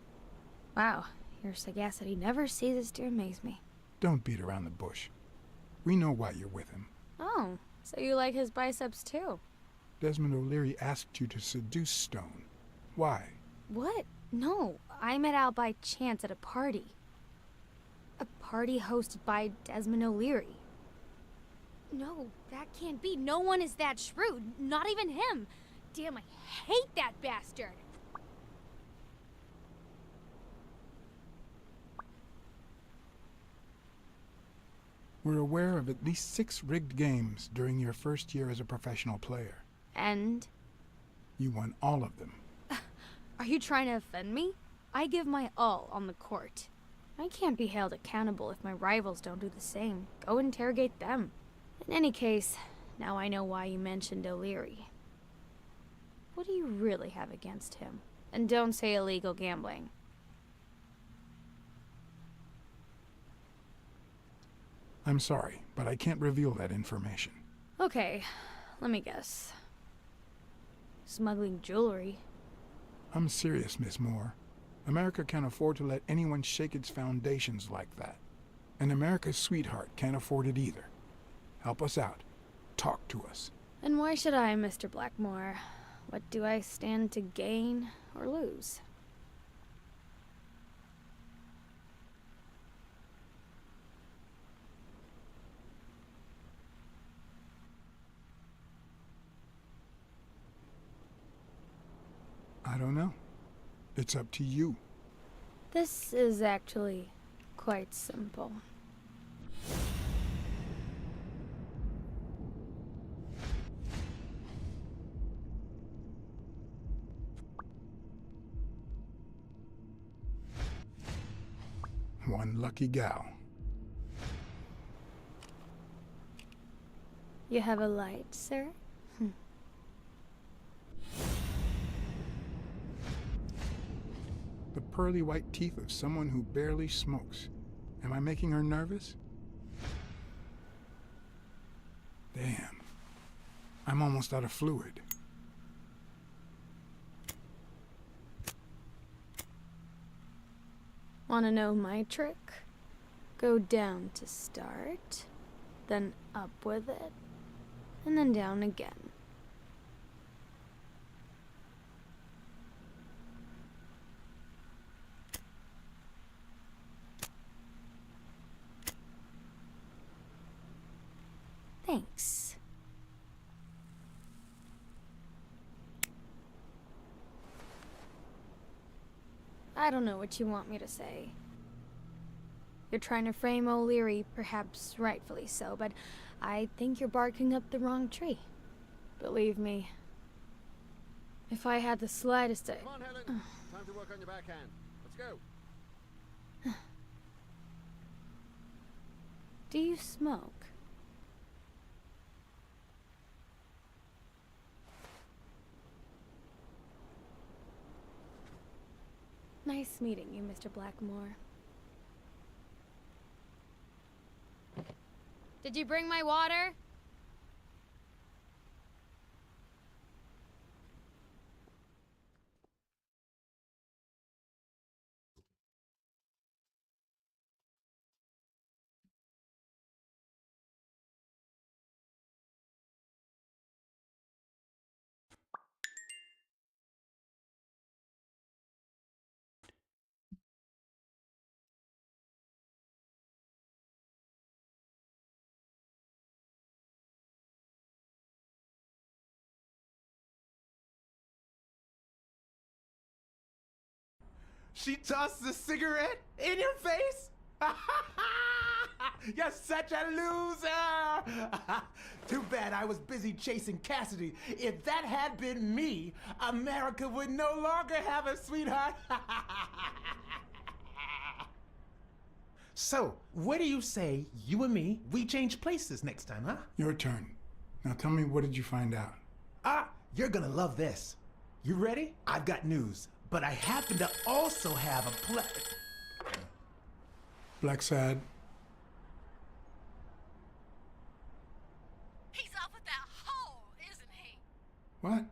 Wow, your sagacity never ceases to amaze me. Don't beat around the bush. We know why you're with him. Oh, so you like his biceps too? Desmond O'Leary asked you to seduce Stone. Why? What? No, I met Al by chance at a party. A party hosted by Desmond O'Leary. No, that can't be. No one is that shrewd. Not even him. Damn, I hate that bastard. We're aware of at least 6 rigged games during your first year as a professional player. And? You won all of them. Are you trying to offend me? I give my all on the court. I can't be held accountable if my rivals don't do the same. Go interrogate them. In any case, now I know why you mentioned O'Leary. What do you really have against him? And don't say illegal gambling. I'm sorry, but I can't reveal that information. Okay, let me guess. Smuggling jewelry. I'm serious, Miss Moore. America can't afford to let anyone shake its foundations like that. And America's sweetheart can't afford it either. Help us out. Talk to us. And why should I, Mr. Blackmore? What do I stand to gain or lose? I don't know. It's up to you. This is actually quite simple. One lucky gal. You have a light, sir? The pearly white teeth of someone who barely smokes. Am I making her nervous? Damn. I'm almost out of fluid. Wanna know my trick? Go down to start, then up with it, and then down again. Thanks. I don't know what you want me to say. You're trying to frame O'Leary, perhaps rightfully so, but I think you're barking up the wrong tree. Believe me, if I had the slightest... Come on, Helen. Time to work on your backhand. Let's go. Do you smoke? Nice meeting you, Mr. Blackmore. Did you bring my water? She tossed a cigarette in your face? You're such a loser! Too bad I was busy chasing Cassidy. If that had been me, America would no longer have a sweetheart. So, what do you say, you and me, we change places next time, huh? Your turn. Now tell me, what did you find out? You're gonna love this. You ready? I've got news, but I happen to also have a Blacksad. He's off with that whore, isn't he? What?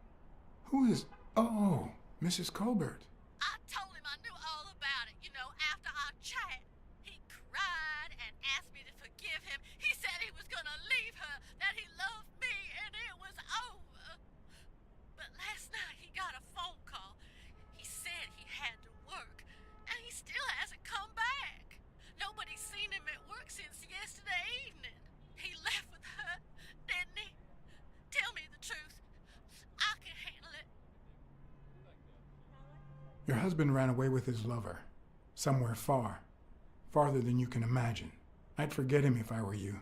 Who is... Oh, Mrs. Colbert. I told him I knew all about it, you know, after our chat. He cried and asked me to forgive him. He said he was gonna leave her, that he loved me, and it was over. But last night he got a phone call. He said he had to work, and he still hasn't come back. Nobody's seen him at work since yesterday evening. He left with her, didn't he? Tell me the truth. I can handle it. Your husband ran away with his lover. Somewhere far. Farther than you can imagine. I'd forget him if I were you.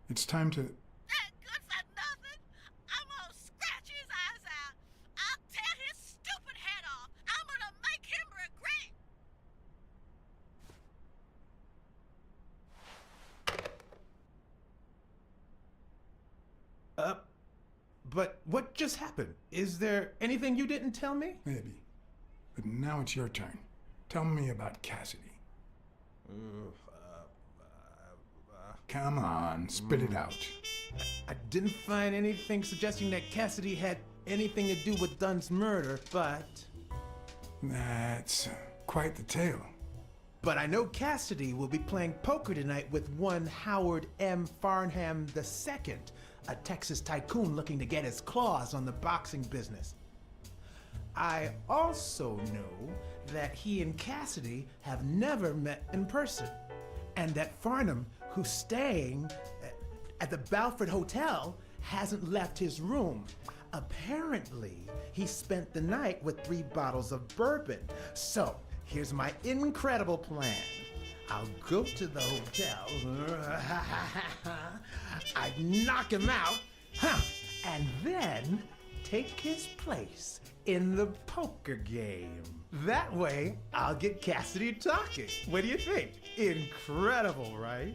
It's time to... That good for nothing? I'm gonna scratch his eyes out. I'll tear his stupid head off. I'm gonna make him regret. But what just happened? Is there anything you didn't tell me? Maybe. But now it's your turn. Tell me about Cassidy. Come on, spit it out. I didn't find anything suggesting that Cassidy had anything to do with Dunn's murder, but... That's quite the tale. But I know Cassidy will be playing poker tonight with one Howard M. Farnham II, a Texas tycoon looking to get his claws on the boxing business. I also know that he and Cassidy have never met in person, and that Farnham, who's staying at the Balford Hotel, hasn't left his room. Apparently, he spent the night with 3 bottles of bourbon. So, here's my incredible plan. I'll go to the hotel, I'd knock him out, and then take his place in the poker game. That way, I'll get Cassidy talking. What do you think? Incredible, right?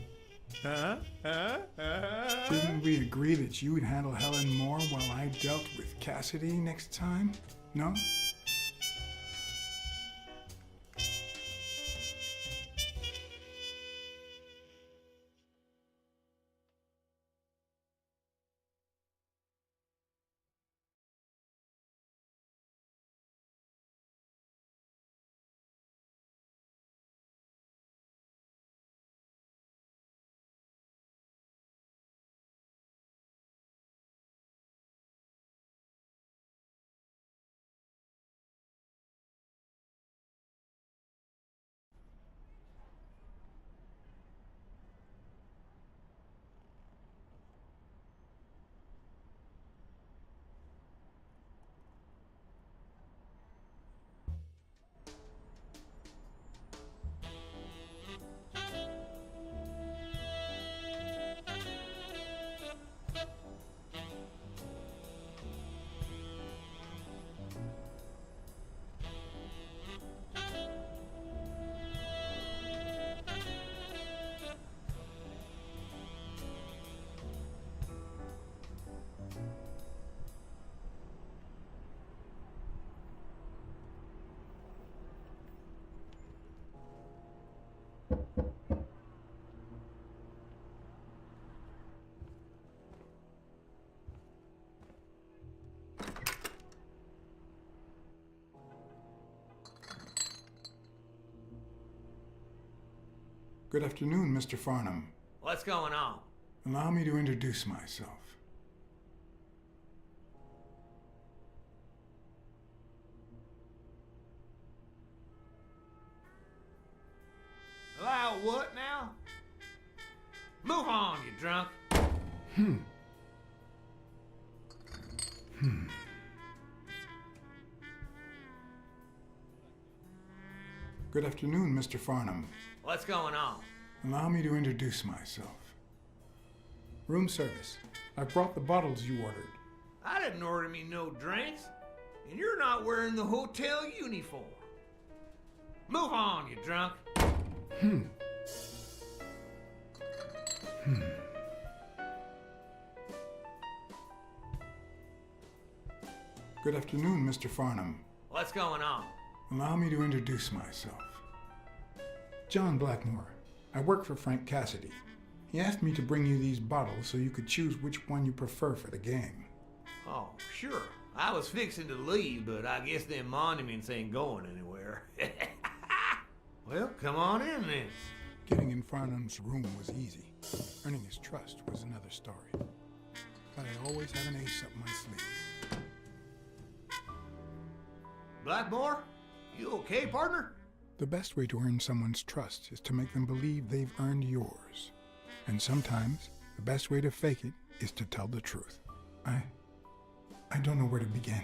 Didn't we agree that you would handle Helen more while I dealt with Cassidy next time? No? Good afternoon, Mr. Farnham. What's going on? Allow me to introduce myself. Allow what now? Move on, you drunk. Good afternoon, Mr. Farnham. What's going on? Allow me to introduce myself. Room service. I brought the bottles you ordered. I didn't order me no drinks, and you're not wearing the hotel uniform. Move on, you drunk. Good afternoon, Mr. Farnham. What's going on? Allow me to introduce myself. John Blackmore. I work for Frank Cassidy. He asked me to bring you these bottles so you could choose which one you prefer for the game. Oh, sure. I was fixing to leave, but I guess them monuments ain't going anywhere. Well, come on in then. Getting in Farnham's room was easy. Earning his trust was another story. But I always have an ace up my sleeve. Blackmore? You okay, partner? The best way to earn someone's trust is to make them believe they've earned yours. And sometimes, the best way to fake it is to tell the truth. I don't know where to begin.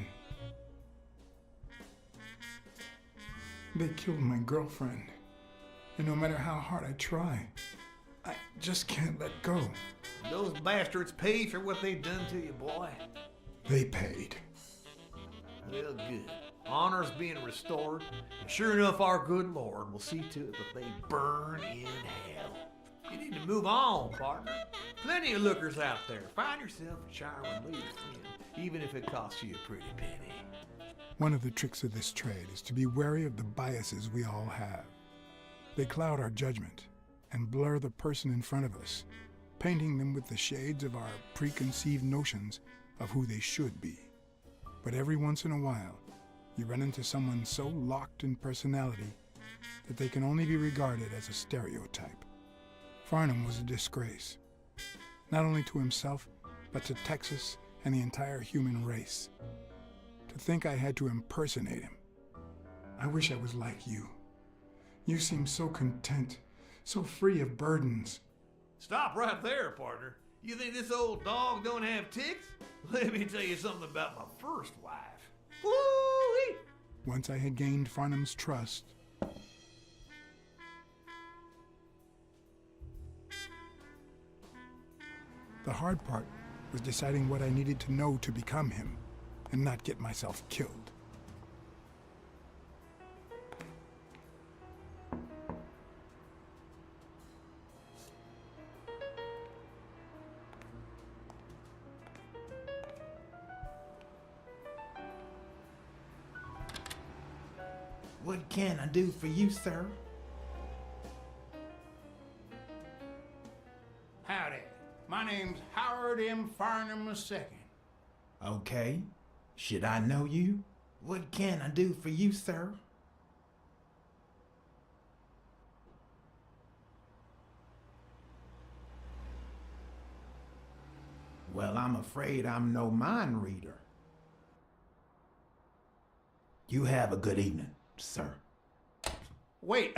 They killed my girlfriend. And no matter how hard I try, I just can't let go. Those bastards paid for what they done to you, boy. They paid. Well, good. Honor's being restored, and sure enough, our good Lord will see to it that they burn in hell. You need to move on, partner. Plenty of lookers out there. Find yourself a Shireman leader, friend, even if it costs you a pretty penny. One of the tricks of this trade is to be wary of the biases we all have. They cloud our judgment and blur the person in front of us, painting them with the shades of our preconceived notions of who they should be. But every once in a while, you run into someone so locked in personality that they can only be regarded as a stereotype. Farnham was a disgrace, not only to himself, but to Texas and the entire human race. To think I had to impersonate him. I wish I was like you. You seem so content, so free of burdens. Stop right there, partner. You think this old dog don't have ticks? Let me tell you something about my first wife. Woo-wee! Once I had gained Farnham's trust, the hard part was deciding what I needed to know to become him and not get myself killed. What can I do for you, sir? Howdy. My name's Howard M. Farnham II. Okay. Should I know you? What can I do for you, sir? Well, I'm afraid I'm no mind reader. You have a good evening, sir. Wait,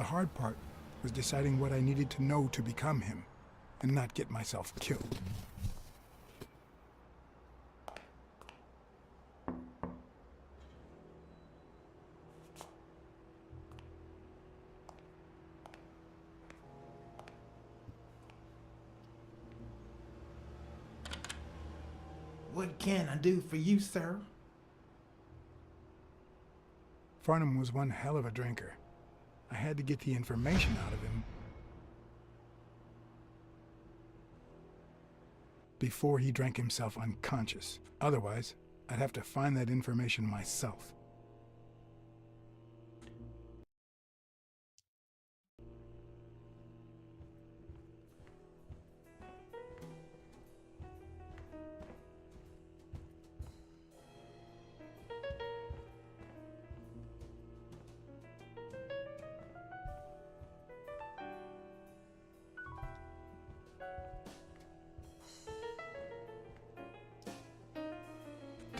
hard part was deciding what I needed to know to become him, and not get myself killed. What can I do for you, sir? Farnham was one hell of a drinker. I had to get the information out of him before he drank himself unconscious. Otherwise, I'd have to find that information myself.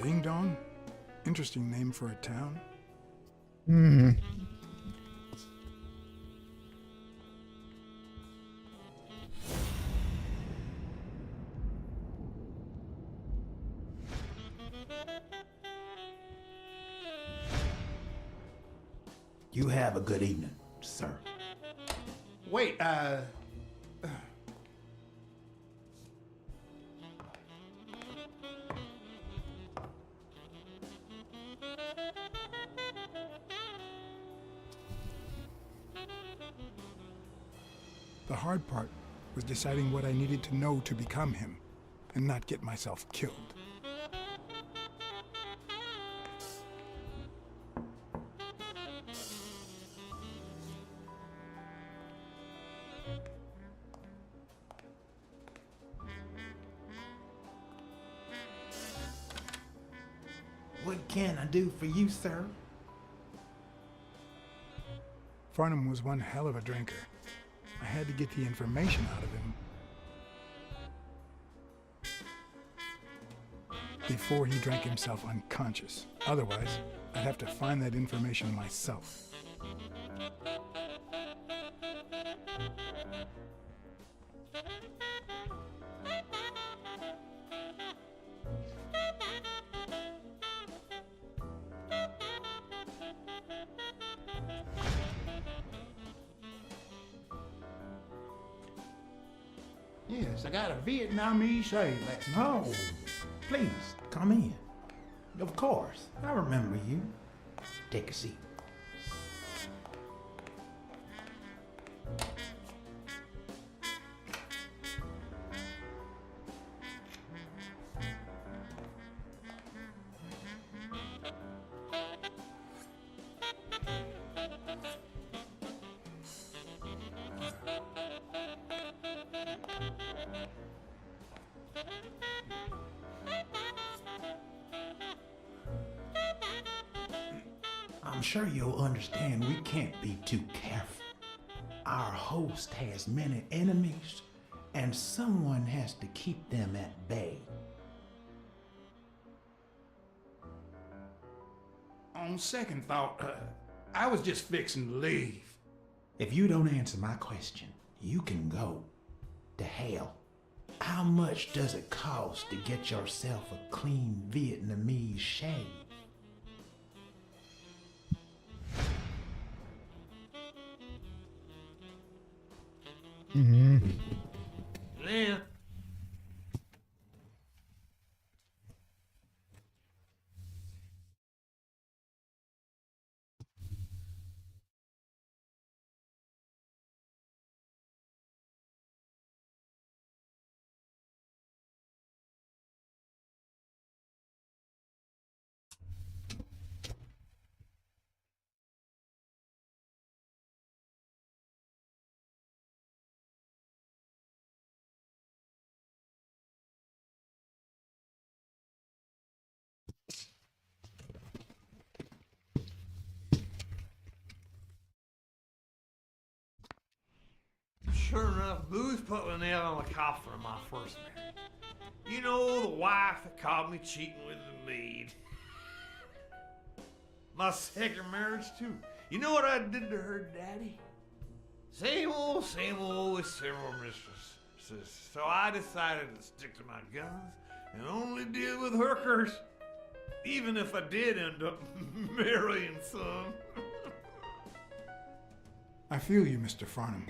Ding Dong? Interesting name for a town. Hmm. You have a good evening, sir. Wait, The hard part was deciding what I needed to know to become him, and not get myself killed. What can I do for you, sir? Farnham was one hell of a drinker. I had to get the information out of him before he drank himself unconscious. Otherwise, I'd have to find that information myself. yes, I got a Vietnamese shave. That's Oh, please, come in. Of course, I remember you. Take a seat. I'm sure you'll understand we can't be too careful. Our host has many enemies, and someone has to keep them at bay. on second thought, I was just fixing to leave. If you don't answer my question, you can go to hell. How much does it cost to get yourself a clean Vietnamese shave? Mm-hmm. Live. Sure enough, booze put the nail on the coffin of my first marriage. You know, the wife that caught me cheating with the maid. My second marriage, too. You know what I did to her daddy? Same old with several mistresses. So I decided to stick to my guns and only deal with hookers, even if I did end up marrying some. I feel you, Mr. Farnham.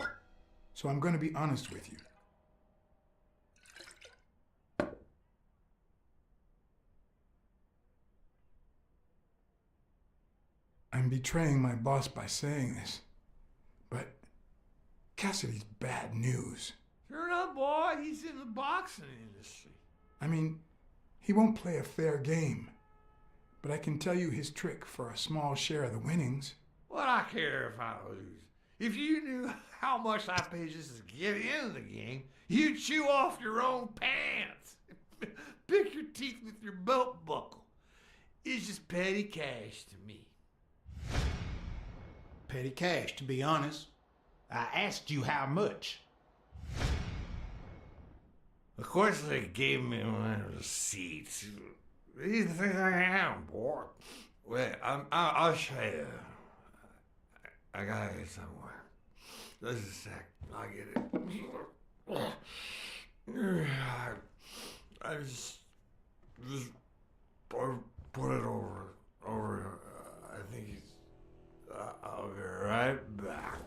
So I'm going to be honest with you. I'm betraying my boss by saying this, but Cassidy's bad news. Sure enough, boy, he's in the boxing industry. I mean, he won't play a fair game, but I can tell you his trick for a small share of the winnings. What I care if I lose? If you knew how much I pay just to get in the game, you'd chew off your own pants. Pick your teeth with your belt buckle. It's just petty cash to me. Petty cash, to be honest. I asked you how much. Of course they gave me my receipts. These things I am, boy. Wait, I'll show you. I gotta get somewhere. Just a sec. I'll get it. I just put it over. I think he's. I'll be right back.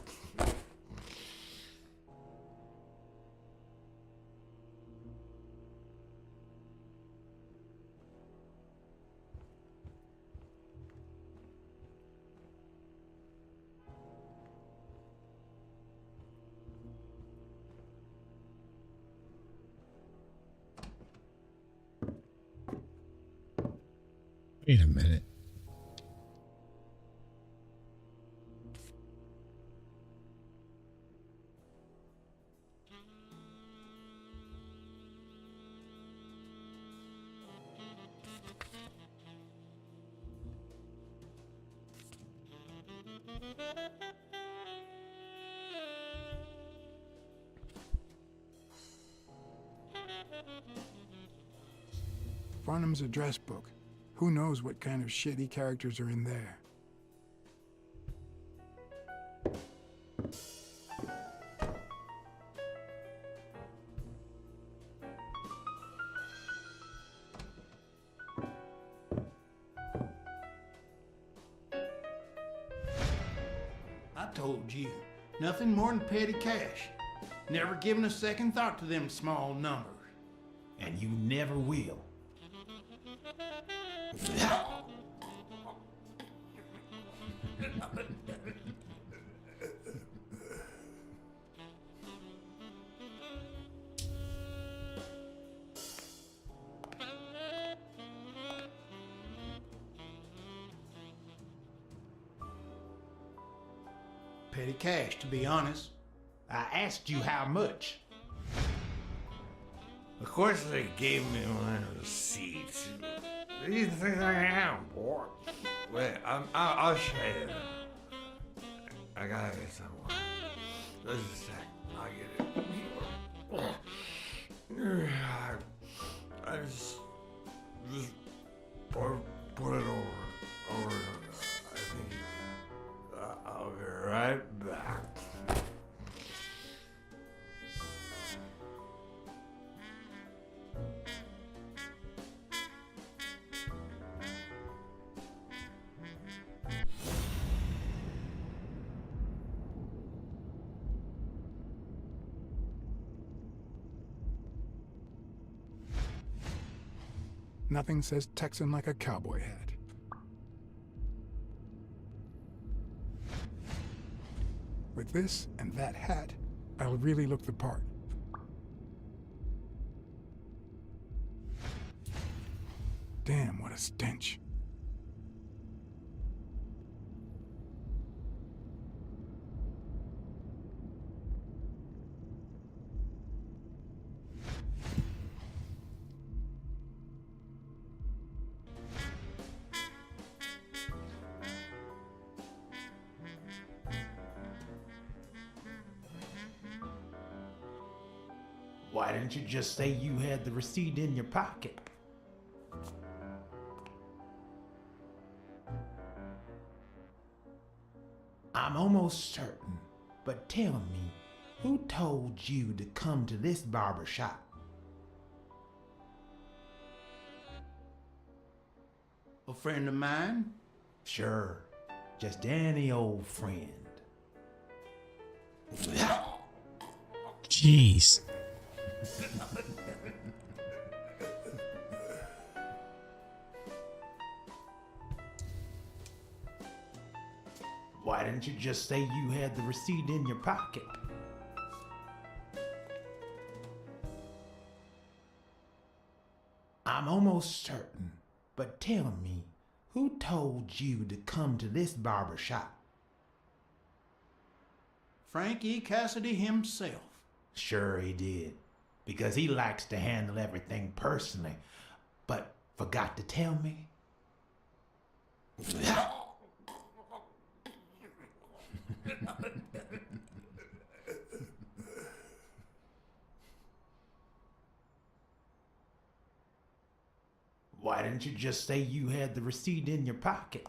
Wait a minute. Farnham's address book. Who knows what kind of shitty characters are in there? I told you, nothing more than petty cash. Never given a second thought to them small numbers. And you never will. Petty cash, to be honest. I asked you how much. Of course they gave me my receipts. These things I am, boy. Wait, I'll show you. I gotta get somewhere. Just a sec. I'll get it. I just put it over. I think I'll be right back. Nothing says Texan like a cowboy hat. With this and that hat, I'll really look the part. Damn, what a stench. Why didn't you just say you had the receipt in your pocket? I'm almost certain, but tell me, who told you to come to this barber shop? A friend of mine? Sure, just any old friend. Jeez. Why didn't you just say you had the receipt in your pocket? I'm almost certain, but tell me, who told you to come to this barber shop? Frankie Cassidy himself. Sure he did, because he likes to handle everything personally, but forgot to tell me. Why didn't you just say you had the receipt in your pocket?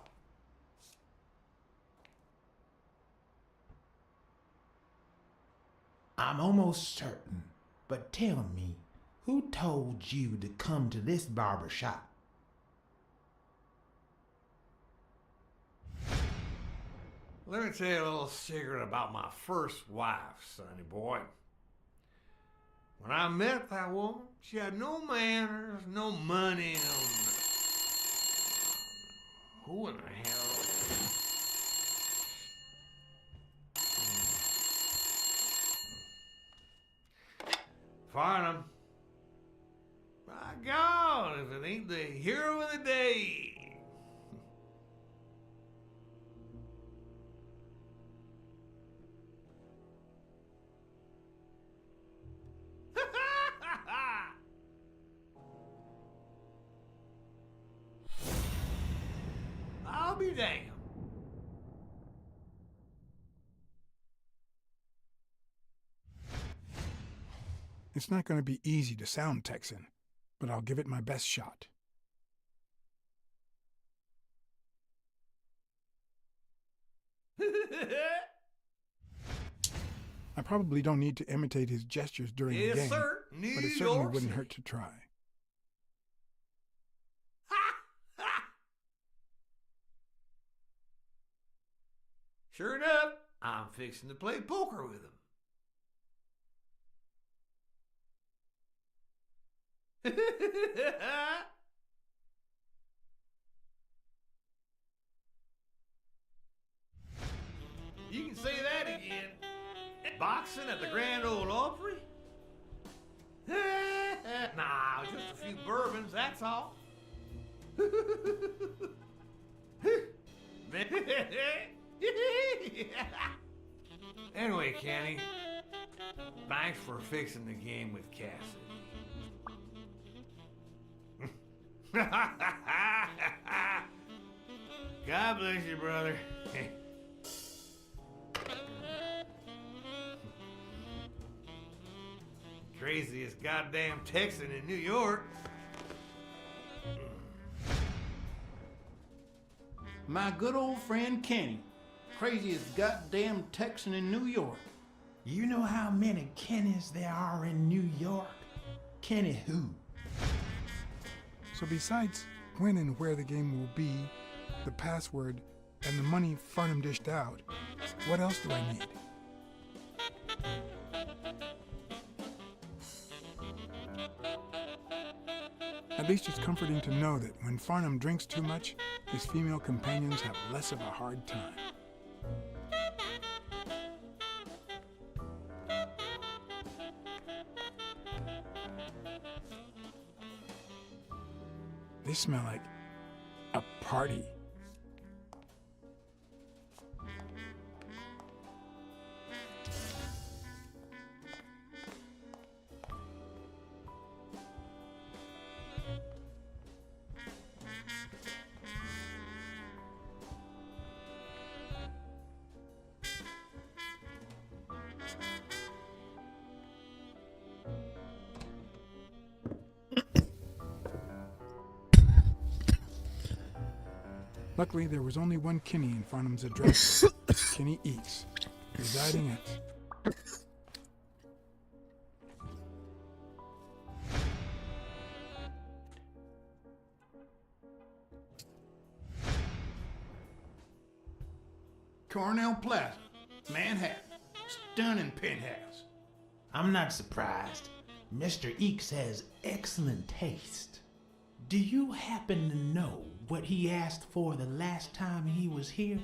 I'm almost certain, but tell me, who told you to come to this barber shop? Let me tell you a little secret about my first wife, sonny boy. When I met that woman, she had no manners, no money, no... Who in the hell? Farnham. My God, if it ain't the hero of the day. I'll be damned. It's not going to be easy to sound Texan, but I'll give it my best shot. I probably don't need to imitate his gestures during the game, Sir. but it certainly wouldn't hurt to try. Sure enough, I'm fixing to play poker with him. You can say that again. Boxing at the Grand Ole Opry? Nah, just a few bourbons, that's all. Anyway, Kenny, thanks for fixing the game with Cassidy. God bless you, brother. Craziest goddamn Texan in New York. My good old friend Kenny. Craziest goddamn Texan in New York. You know how many Kennys there are in New York? Kenny who? So besides when and where the game will be, the password, and the money Farnham dished out, what else do I need? At least it's comforting to know that when Farnham drinks too much, his female companions have less of a hard time. They smell like a party. Luckily, there was only one Kinney in Farnham's address. Kinney Eats. presiding at... Cornell Plaza, Manhattan. Stunning penthouse. I'm not surprised. Mr. Eeks has excellent taste. Do you happen to know what he asked for the last time he was here?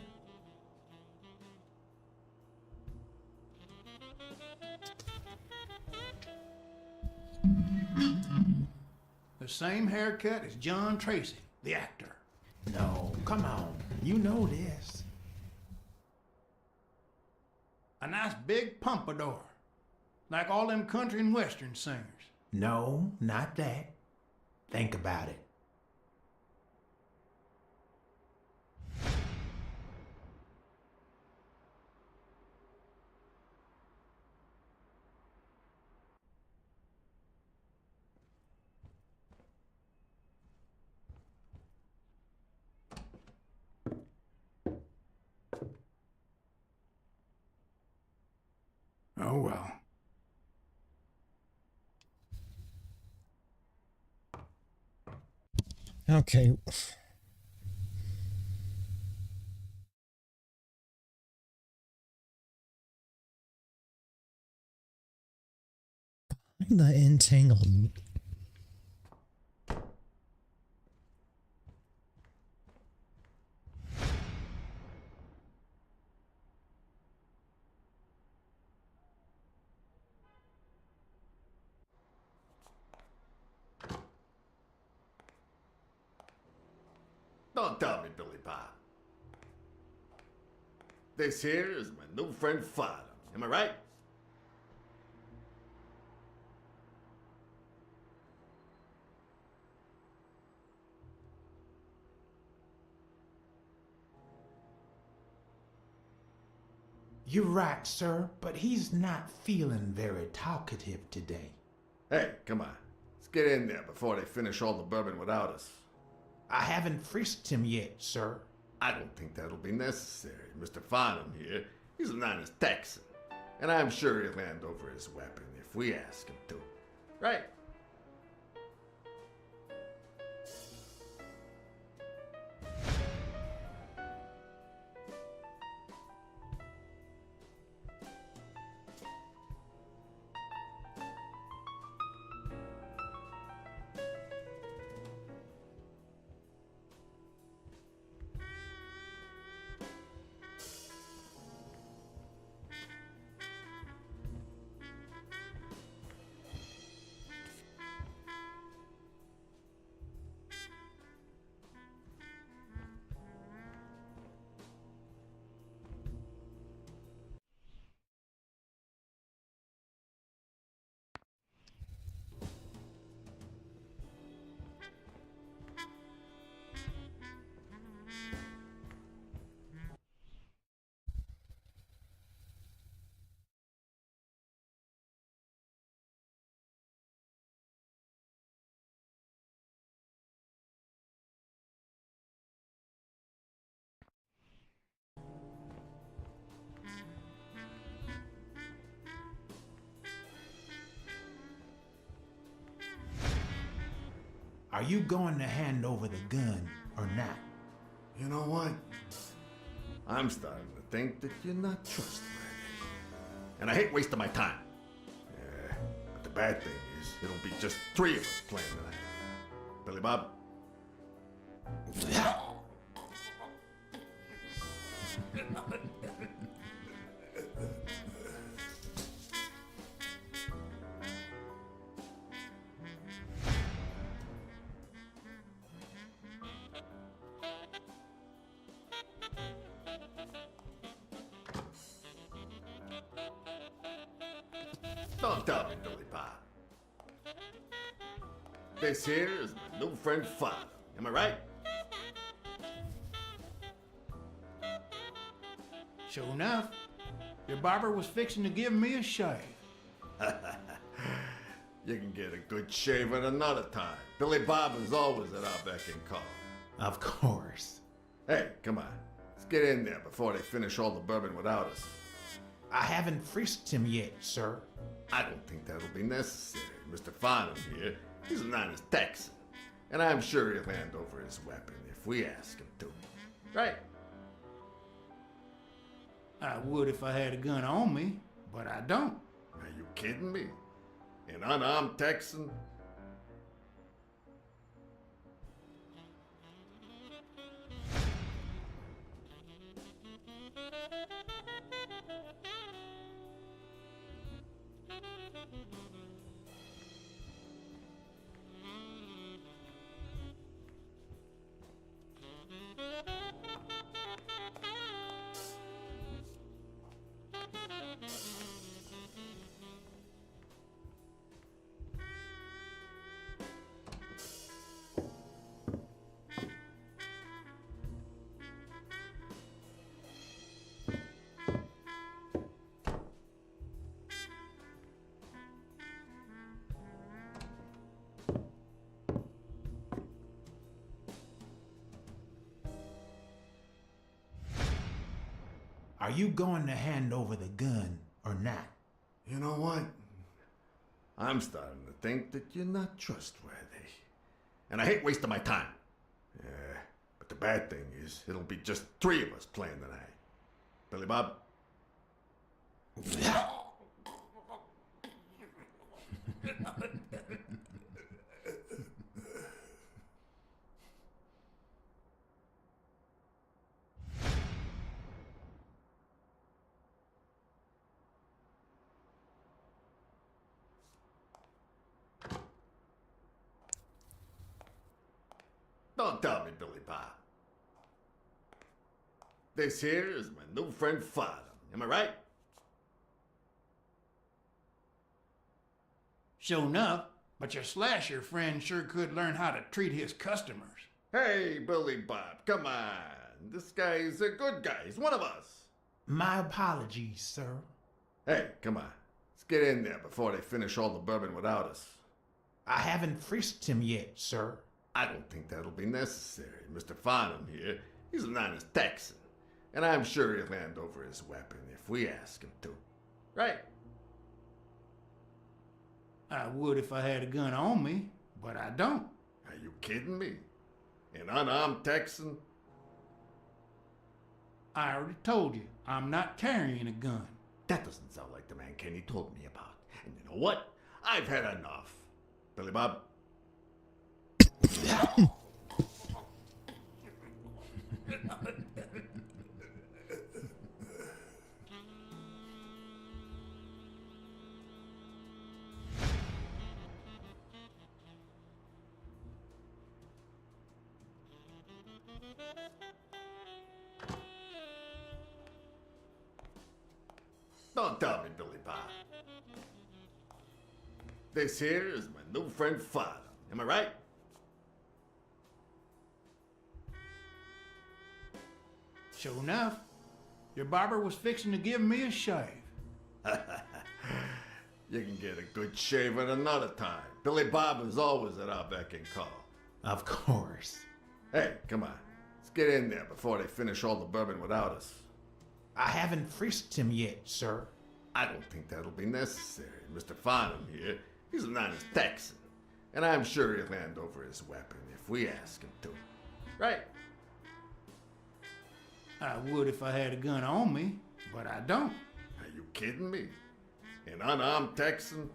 The same haircut as John Tracy, the actor. No, come on. You know this. A nice big pompadour, like all them country and western singers. No, not that. Think about it. Oh well. Okay. The entangled. Don't tell me, Billy Bob. This here is my new friend Father. Am I right? You're right, sir, but he's not feeling very talkative today. Hey, come on. Let's get in there before they finish all the bourbon without us. I haven't frisked him yet, sir. I don't think that'll be necessary. Mr. Farnham here, he's an honest Texan. And I'm sure he'll hand over his weapon if we ask him to. Right? Are you going to hand over the gun or not? You know what? I'm starting to think that you're not trustworthy. And I hate wasting my time. Yeah, but the bad thing is, it'll be just 3 of us playing tonight. Billy Bob? Don't tell me, Billy Bob. This here is my new friend Father. Am I right? Sure enough, your barber was fixing to give me a shave. You can get a good shave at another time. Billy Bob is always at our beck and call. Of course. Hey, come on. Let's get in there before they finish all the bourbon without us. I haven't frisked him yet, sir. I don't think that'll be necessary. Mr. Farnham here, he's an honest Texan. And I'm sure he'll hand over his weapon if we ask him to. Right? I would if I had a gun on me, but I don't. Are you kidding me? An unarmed Texan? Are you going to hand over the gun or not? You know what? I'm starting to think that you're not trustworthy. And I hate wasting my time. Yeah, but the bad thing is, it'll be just 3 of us playing tonight. Billy Bob? Don't tell me, Billy Bob. This here is my new friend Father. Am I right? Sure enough, but your slasher friend sure could learn how to treat his customers. Hey, Billy Bob, come on. This guy's a good guy. He's one of us. My apologies, sir. Hey, come on. Let's get in there before they finish all the bourbon without us. I haven't frisked him yet, sir. I don't think that'll be necessary. Mr. Farnham here, he's an honest Texan. And I'm sure he'll hand over his weapon if we ask him to. Right? I would if I had a gun on me, but I don't. Are you kidding me? An unarmed Texan? I already told you, I'm not carrying a gun. That doesn't sound like the man Kenny told me about. And you know what? I've had enough. Billy Bob? Don't tell me, Billy Bob. This here is my new friend Father. Am I right? Sure enough, your barber was fixing to give me a shave. You can get a good shave at another time. Billy Bob is always at our beck and call. Of course. Hey, come on. Let's get in there before they finish all the bourbon without us. I haven't frisked him yet, sir. I don't think that'll be necessary. Mr. Farnham here, he's an honest Texan. And I'm sure he'll hand over his weapon if we ask him to. Right? I would if I had a gun on me, but I don't. Are you kidding me? An unarmed Texan?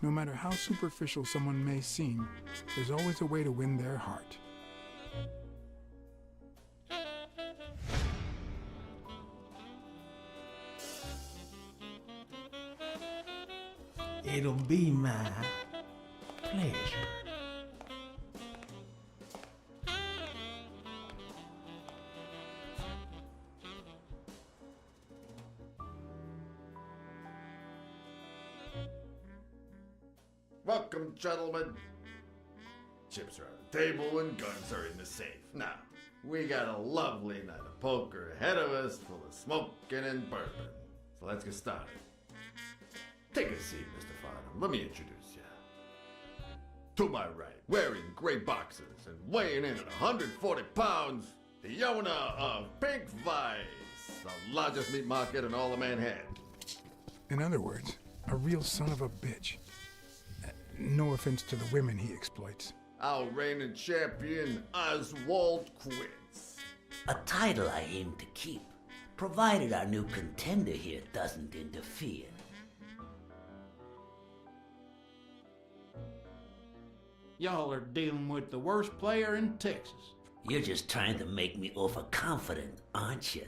No matter how superficial someone may seem, there's always a way to win their heart. It'll be my pleasure. Welcome, gentlemen. Chips are on the table and guns are in the safe. Now, we got a lovely night of poker ahead of us full of smoking and bourbon. So let's get started. Take a seat, Mr. Farnham. Let me introduce you. To my right, wearing gray boxers and weighing in at 140 pounds, the owner of Pink Vice, the largest meat market in all of Manhattan. In other words, a real son of a bitch. No offense to the women he exploits. Our reigning champion, Oswald Quince. A title I aim to keep, provided our new contender here doesn't interfere. Y'all are dealing with the worst player in Texas. You're just trying to make me overconfident, aren't you?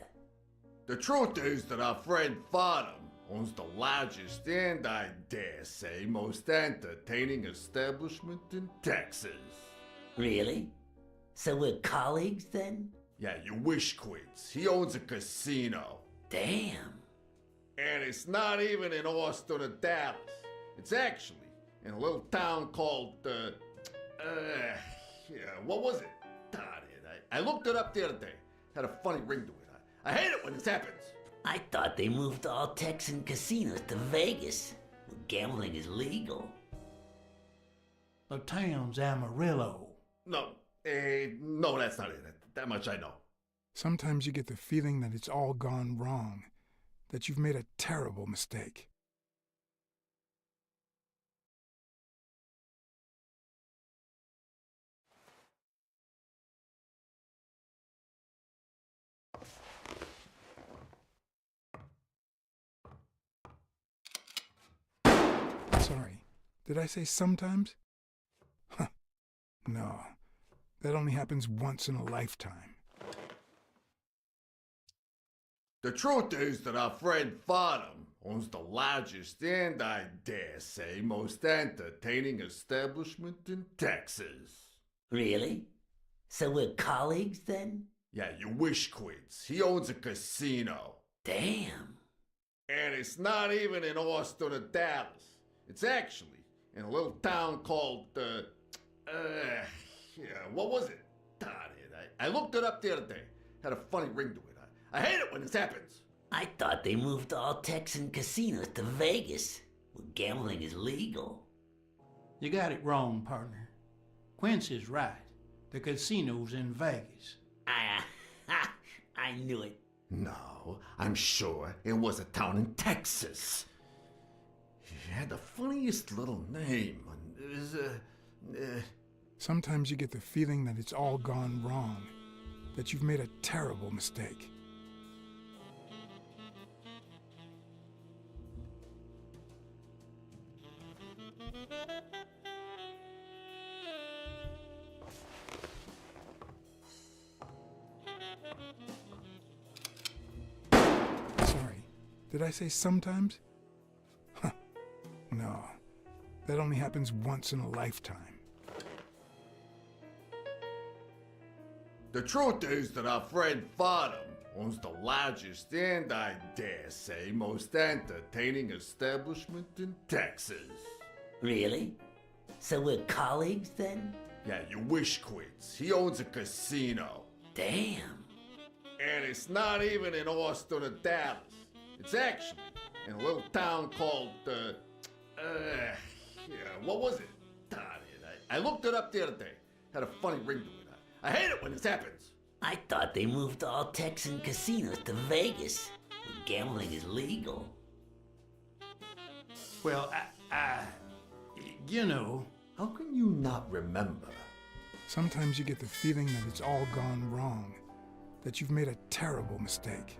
The truth is that our friend Farnham owns the largest and, I dare say, most entertaining establishment in Texas. Really? So we're colleagues then? Yeah, you wish, Quince. He owns a casino. Damn. And it's not even in Austin or Dallas. It's actually in a little town called, what was it? Darn it. I looked it up the other day. Had a funny ring to it. I hate it when this happens. I thought they moved all Texan casinos to Vegas, where gambling is legal. The town's Amarillo. No, that's not it. That much I know. Sometimes you get the feeling that it's all gone wrong, that you've made a terrible mistake. Sorry, did I say sometimes? Huh. No, that only happens once in a lifetime. The truth is that our friend Farnham owns the largest and, I dare say, most entertaining establishment in Texas. Really? So we're colleagues then? Yeah, you wish, Quince. He owns a casino. Damn. And it's not even in Austin or Dallas. It's actually in a little town called, what was it? Darn it. I looked it up the other day. Had a funny ring to it. I hate it when this happens. I thought they moved all Texan casinos to Vegas, where gambling is legal. You got it wrong, partner. Quince is right. The casino's in Vegas. I knew it. No, I'm sure it was a town in Texas. He had the funniest little name. It was, Sometimes you get the feeling that it's all gone wrong, that you've made a terrible mistake. Sorry, did I say sometimes? Huh. No, that only happens once in a lifetime. The truth is that our friend Farnham owns the largest and, I dare say, most entertaining establishment in Texas. Really? So we're colleagues then? Yeah, you wish, Quince. He owns a casino. Damn. And it's not even in Austin or Dallas. It's actually in a little town called, what was it? Darn it. I looked it up the other day. Had a funny ring to it. I hate it when this happens. I thought they moved all Texan casinos to Vegas, where gambling is legal. Well, you know. How can you not remember? Sometimes you get the feeling that it's all gone wrong, that you've made a terrible mistake.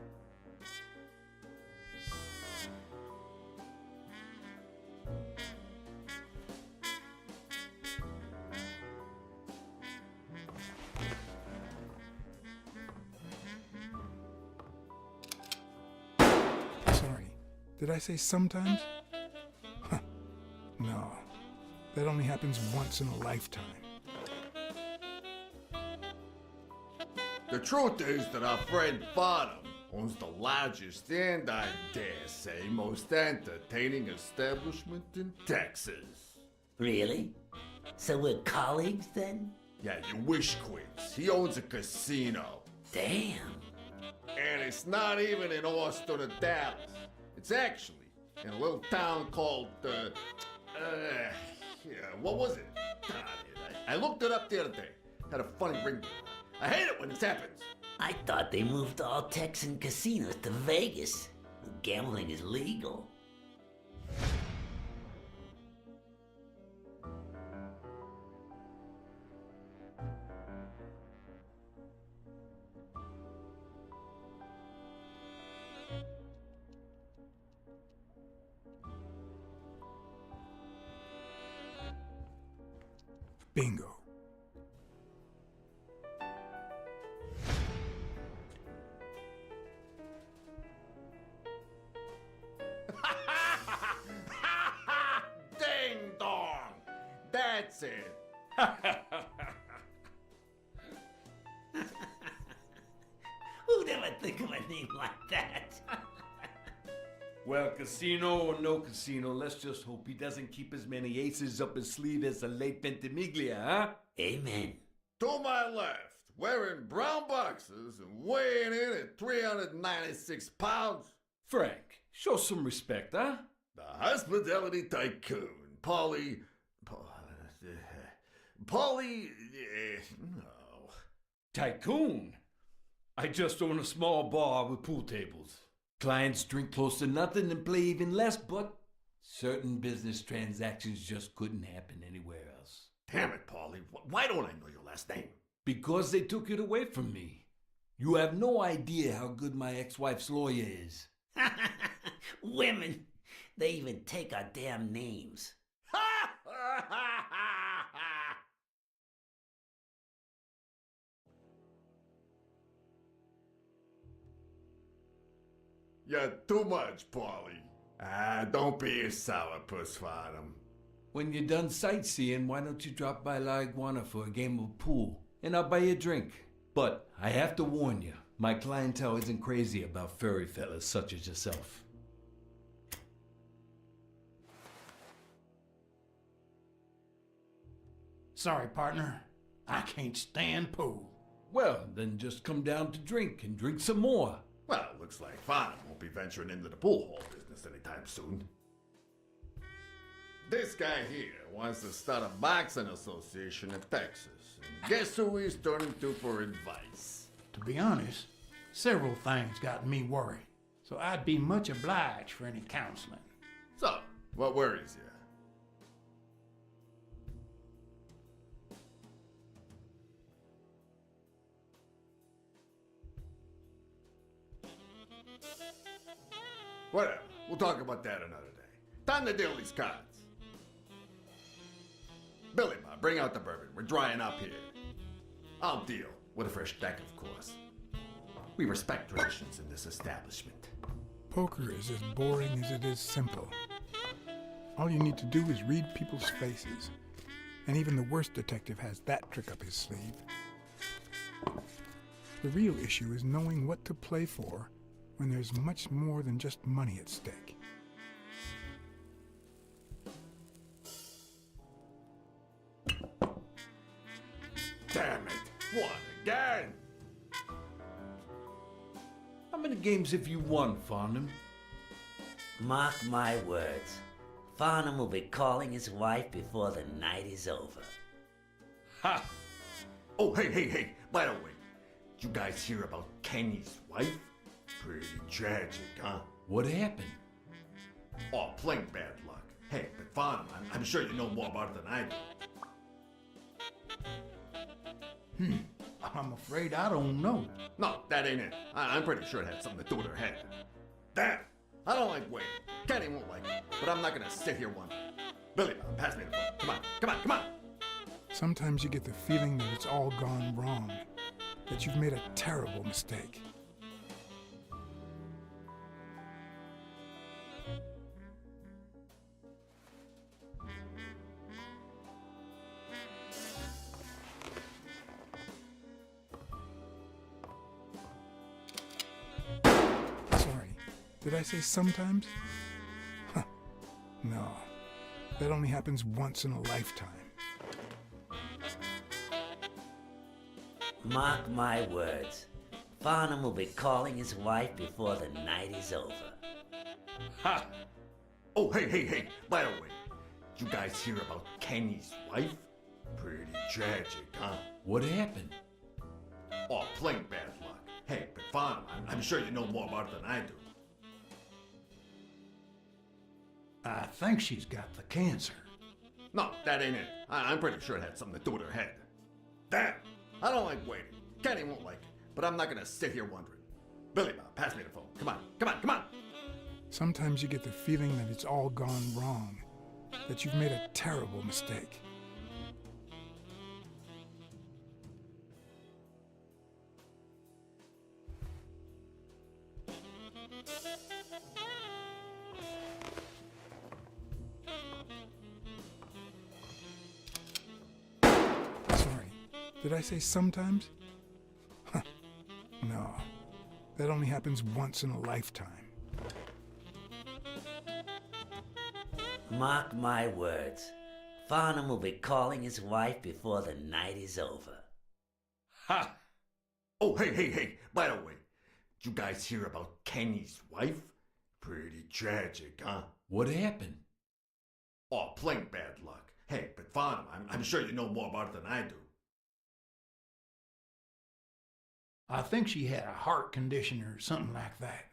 Sorry, did I say sometimes? Huh. No, that only happens once in a lifetime. The truth is that our friend Farnham owns the largest and, I dare say, most entertaining establishment in Texas. Really? So we're colleagues then? Yeah, you wish, Quince. He owns a casino. Damn. And it's not even in Austin or Dallas. It's actually in a little town called, what was it? Darn it. I looked it up the other day. Had a funny ring to it. I hate it when this happens. I thought they moved all Texan casinos to Vegas. Gambling is legal. Bingo. Ding dong! That's it. Who'd ever think of a name like that? Well, casino or no casino, let's just hope he doesn't keep as many aces up his sleeve as the late Ventimiglia, huh? Amen. To my left, wearing brown boxers and weighing in at 396 pounds. Frank, show some respect, huh? The hospitality tycoon, Polly, no. Tycoon? I just own a small bar with pool tables. Clients drink close to nothing and play even less, but certain business transactions just couldn't happen anywhere else. Damn it, Polly. Why don't I know your last name? Because they took it away from me. You have no idea how good my ex-wife's lawyer is. Women, they even take our damn names. You're too much, Polly. Don't be a sourpuss, Farnham. When you're done sightseeing, why don't you drop by La Iguana for a game of pool? And I'll buy you a drink. But I have to warn you, my clientele isn't crazy about furry fellas such as yourself. Sorry, partner. I can't stand pool. Well, then just come down to drink and drink some more. Well, looks like Farnham won't be venturing into the pool hall business anytime soon. This guy here wants to start a boxing association in Texas. And guess who he's turning to for advice? To be honest, several things got me worried, so I'd be much obliged for any counseling. So, what worries you? Whatever. We'll talk about that another day. Time to deal these cards. Billy Bob, bring out the bourbon. We're drying up here. I'll deal with a fresh deck, of course. We respect traditions in this establishment. Poker is as boring as it is simple. All you need to do is read people's faces. And even the worst detective has that trick up his sleeve. The real issue is knowing what to play for when there's much more than just money at stake. Damn it! What again? How many games have you won, Farnham? Mark my words. Farnham will be calling his wife before the night is over. Ha! Oh, hey. By the way, did you guys hear about Kenny's wife? Pretty tragic, huh? What happened? Oh, plain bad luck. Hey, but Farnham, I'm sure you know more about it than I do. I'm afraid I don't know. No, that ain't it. I'm pretty sure it had something to do with her head. Damn! I don't like waiting. Kenny won't like it, but I'm not gonna sit here wondering. Billy, pass me the phone. Come on. Sometimes you get the feeling that it's all gone wrong, that you've made a terrible mistake. Sorry, did I say sometimes? Huh. No, That only happens once in a lifetime. Mark my words. Farnham will be calling his wife before the night is over. Ha! Oh, hey, by the way, you guys hear about Kenny's wife? Pretty tragic, huh? What happened? Oh, plain bad luck. Hey, but Farnham, I'm sure you know more about it than I do. I think she's got the cancer. No, that ain't it. I'm pretty sure it had something to do with her head. Damn! I don't like waiting. Kenny won't like it, but I'm not gonna sit here wondering. Billy Bob, pass me the phone. Come on! Sometimes you get the feeling that it's all gone wrong, that you've made a terrible mistake. Sorry, did I say sometimes? Huh. No, that only happens once in a lifetime. Mark my words. Farnham will be calling his wife before the night is over. Ha! Oh, hey, by the way, you guys hear about Kenny's wife? Pretty tragic, huh? What happened? Oh, plain bad luck. Hey, but Farnham, I'm sure you know more about it than I do. I think she had a heart condition or something like that.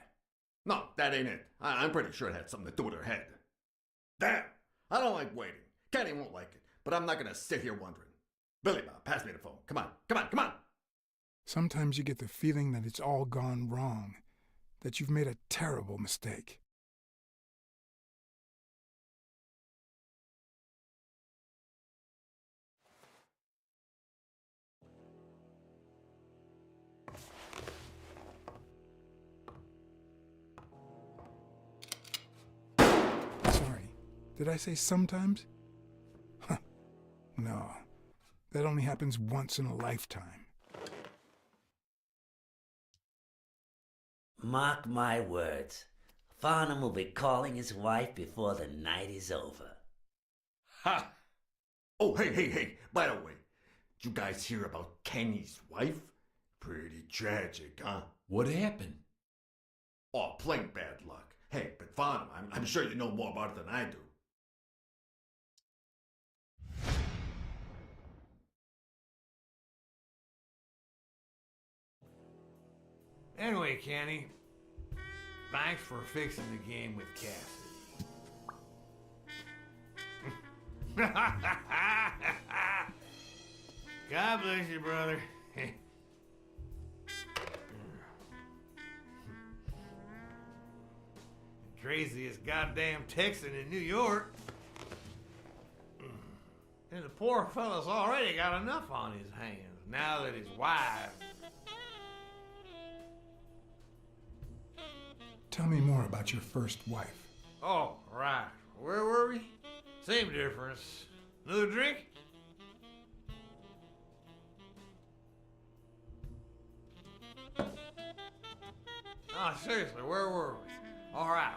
No, that ain't it. I'm pretty sure it had something to do with her head. Damn! I don't like waiting. Kenny won't like it, but I'm not gonna sit here wondering. Billy Bob, pass me the phone. Come on! Sometimes you get the feeling that it's all gone wrong, that you've made a terrible mistake. Sorry, did I say sometimes? Huh. No, that only happens once in a lifetime. Mark my words. Farnham will be calling his wife before the night is over. Ha! Oh, hey, by the way, you guys hear about Kenny's wife? Pretty tragic, huh? What happened? Oh, plain bad luck. Hey, but Farnham, I'm sure you know more about it than I do. Anyway, Kenny, thanks for fixing the game with Cassidy. God bless you, brother. Craziest goddamn Texan in New York. And the poor fella's already got enough on his hands now that his wife. Tell me more about your first wife. Oh, right. Where were we? Same difference. Another drink? Oh, seriously, where were we? All right.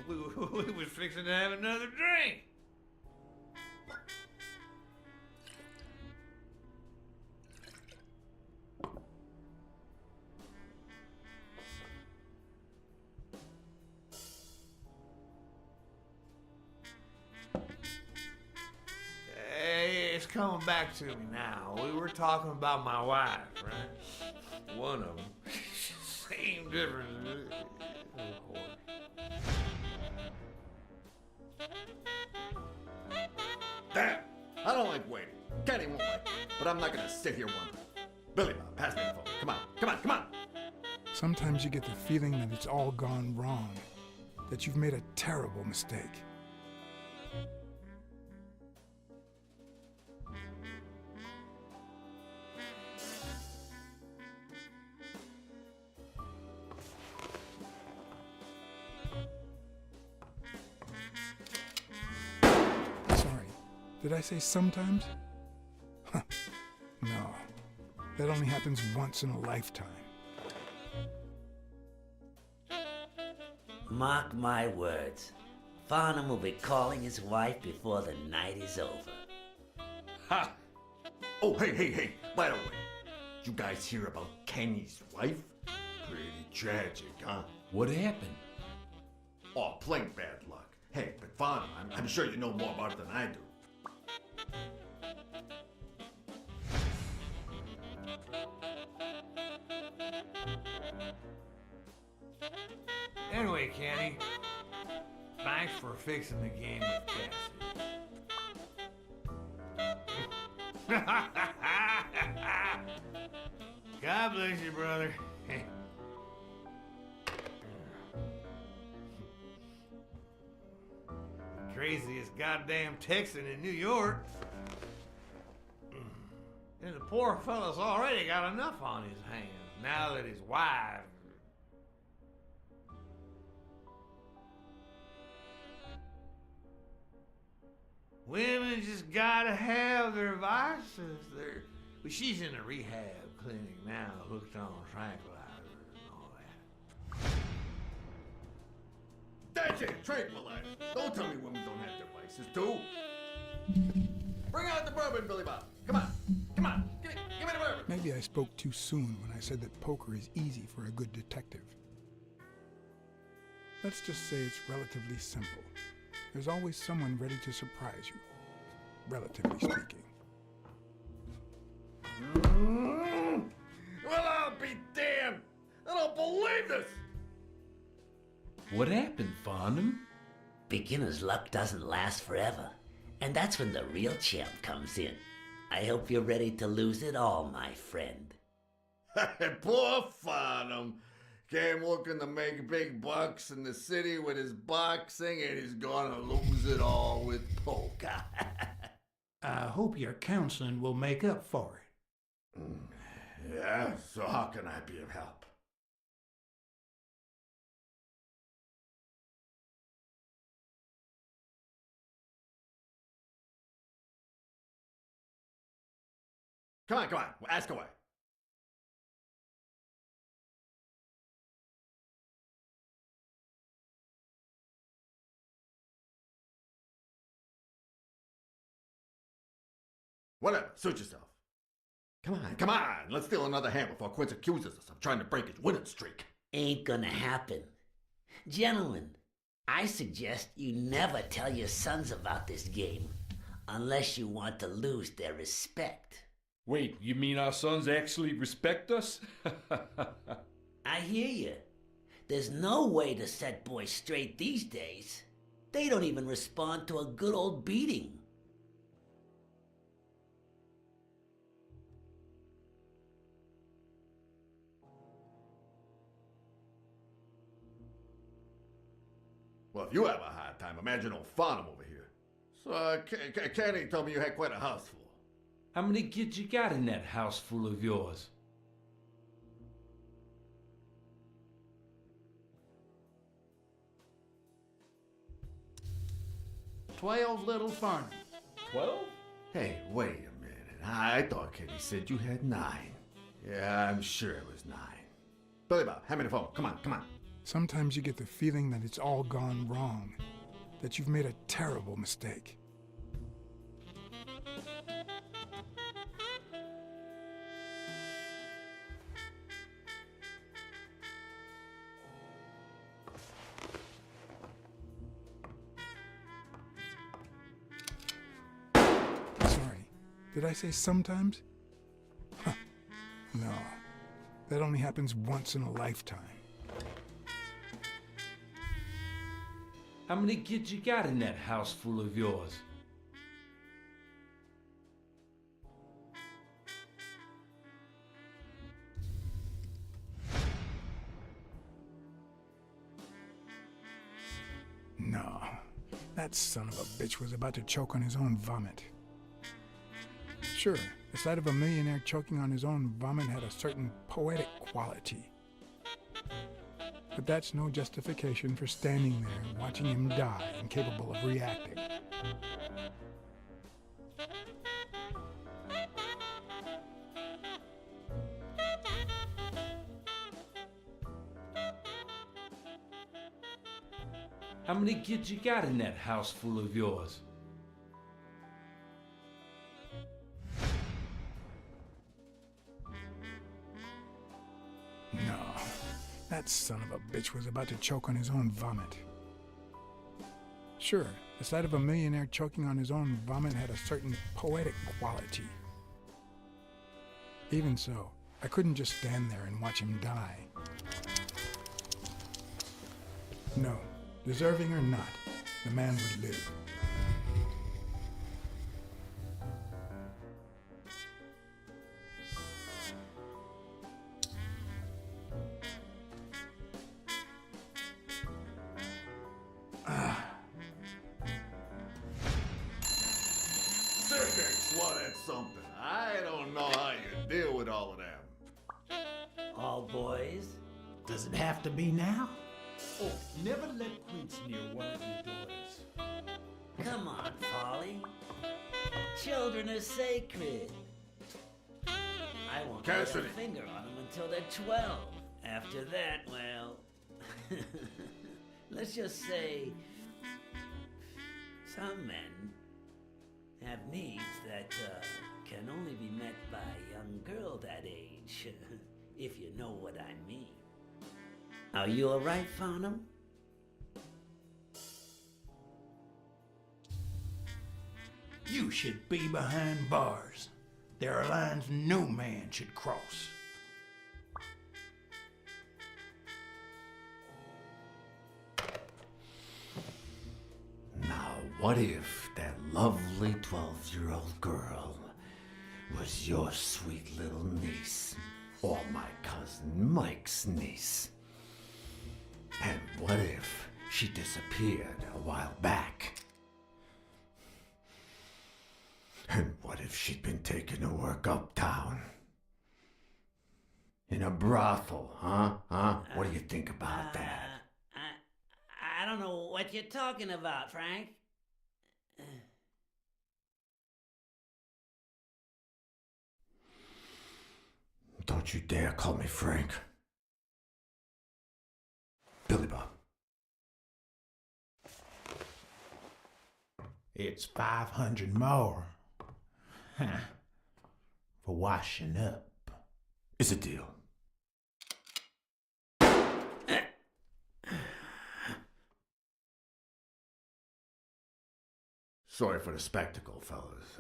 We was fixing to have another drink. It's coming back to me now. We were talking about my wife, right? One of them. Same difference. Damn! I don't like waiting. Kenny won't like it, but I'm not gonna sit here wondering. Billy Bob, pass me the phone. Come on! Sometimes you get the feeling that it's all gone wrong, that you've made a terrible mistake. Sorry, did I say sometimes? Huh. No, that only happens once in a lifetime. Mark my words. Farnham will be calling his wife before the night is over. Ha! Oh, hey, by the way, you guys hear about Kenny's wife? Pretty tragic, huh? What happened? Oh, plain bad luck. Hey, but Farnham, I'm sure you know more about it than I do. Anyway, Kenny, thanks for fixing the game with Cassie. God bless you, brother. Craziest goddamn Texan in New York. And the poor fella's already got enough on his hands now that his wife. Women just gotta have their vices. Well, she's in a rehab clinic now, hooked on tranquilizers and all that. That's it, tranquilizer. Don't tell me women don't have their vices, too. Bring out the bourbon, Billy Bob. Come on, give me the bourbon. Maybe I spoke too soon when I said that poker is easy for a good detective. Let's just say it's relatively simple. There's always someone ready to surprise you, relatively speaking. Well, I'll be damned. I don't believe this. What happened, Farnham? Beginner's luck doesn't last forever, and that's when the real champ comes in. I hope you're ready to lose it all, my friend. Poor Farnham. Came looking to make big bucks in the city with his boxing, and he's gonna lose it all with poker. I hope your counseling will make up for it. Yeah, so how can I be of help? Come on, ask away. Whatever, suit yourself. Come on, let's steal another hand before Quince accuses us of trying to break his winning streak. Ain't gonna happen. Gentlemen, I suggest you never tell your sons about this game unless you want to lose their respect. Wait, you mean our sons actually respect us? I hear you. There's no way to set boys straight these days. They don't even respond to a good old beating. Well, if you have a hard time, imagine old Farnham over here. So, Kenny told me you had quite a house full. How many kids you got in that house full of yours? "12 little Farnham." 12? Hey, wait a minute. I thought Kenny said you had 9. Yeah, I'm sure it was 9. Billy Bob, hand me the phone. Come on. Sometimes you get the feeling that it's all gone wrong, that you've made a terrible mistake. Sorry, did I say sometimes? Huh. No, that only happens once in a lifetime. How many kids you got in that house full of yours? No, that son of a bitch was about to choke on his own vomit. Sure, the sight of a millionaire choking on his own vomit had a certain poetic quality. But that's no justification for standing there watching him die, incapable of reacting. How many kids you got in that house full of yours? No, that son of a bitch was about to choke on his own vomit. Sure, the sight of a millionaire choking on his own vomit had a certain poetic quality. Even so, I couldn't just stand there and watch him die. No, deserving or not, the man would live. Civics wanted something. I don't know how you deal with all of them. All boys? Does it have to be now? Oh, never let Quince near one of your daughters. Come on, Polly. Children are sacred. I won't lay a Cassidy. finger on them until they're 12. After that, well, let's just say some men have needs that can only be met by a young girl that age, if you know what I mean. Are you all right, Farnham? You should be behind bars. There are lines no man should cross. Now, what if that lovely 12-year-old girl was your sweet little niece, or my cousin Mike's niece? And what if she disappeared a while back? And what if she'd been taken to work uptown? In a brothel, huh? What do you think about that? I don't know what you're talking about, Frank. Don't you dare call me Frank. Billy Bob. It's 500 more. Huh. For washing up. It's a deal. Sorry for the spectacle, fellas.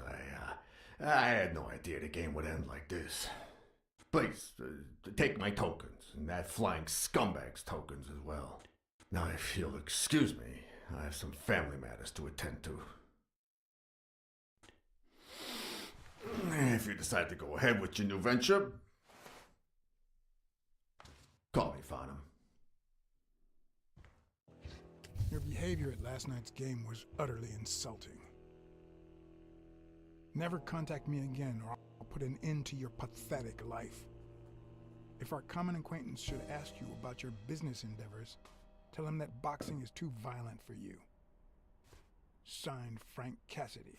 I had no idea the game would end like this. Please, take my tokens, and that flying scumbag's tokens as well. Now, if you'll excuse me, I have some family matters to attend to. If you decide to go ahead with your new venture, call me Farnham. Your behavior at last night's game was utterly insulting. Never contact me again, or I'll put an end to your pathetic life. If our common acquaintance should ask you about your business endeavors, tell him that boxing is too violent for you. Signed, Frank Cassidy.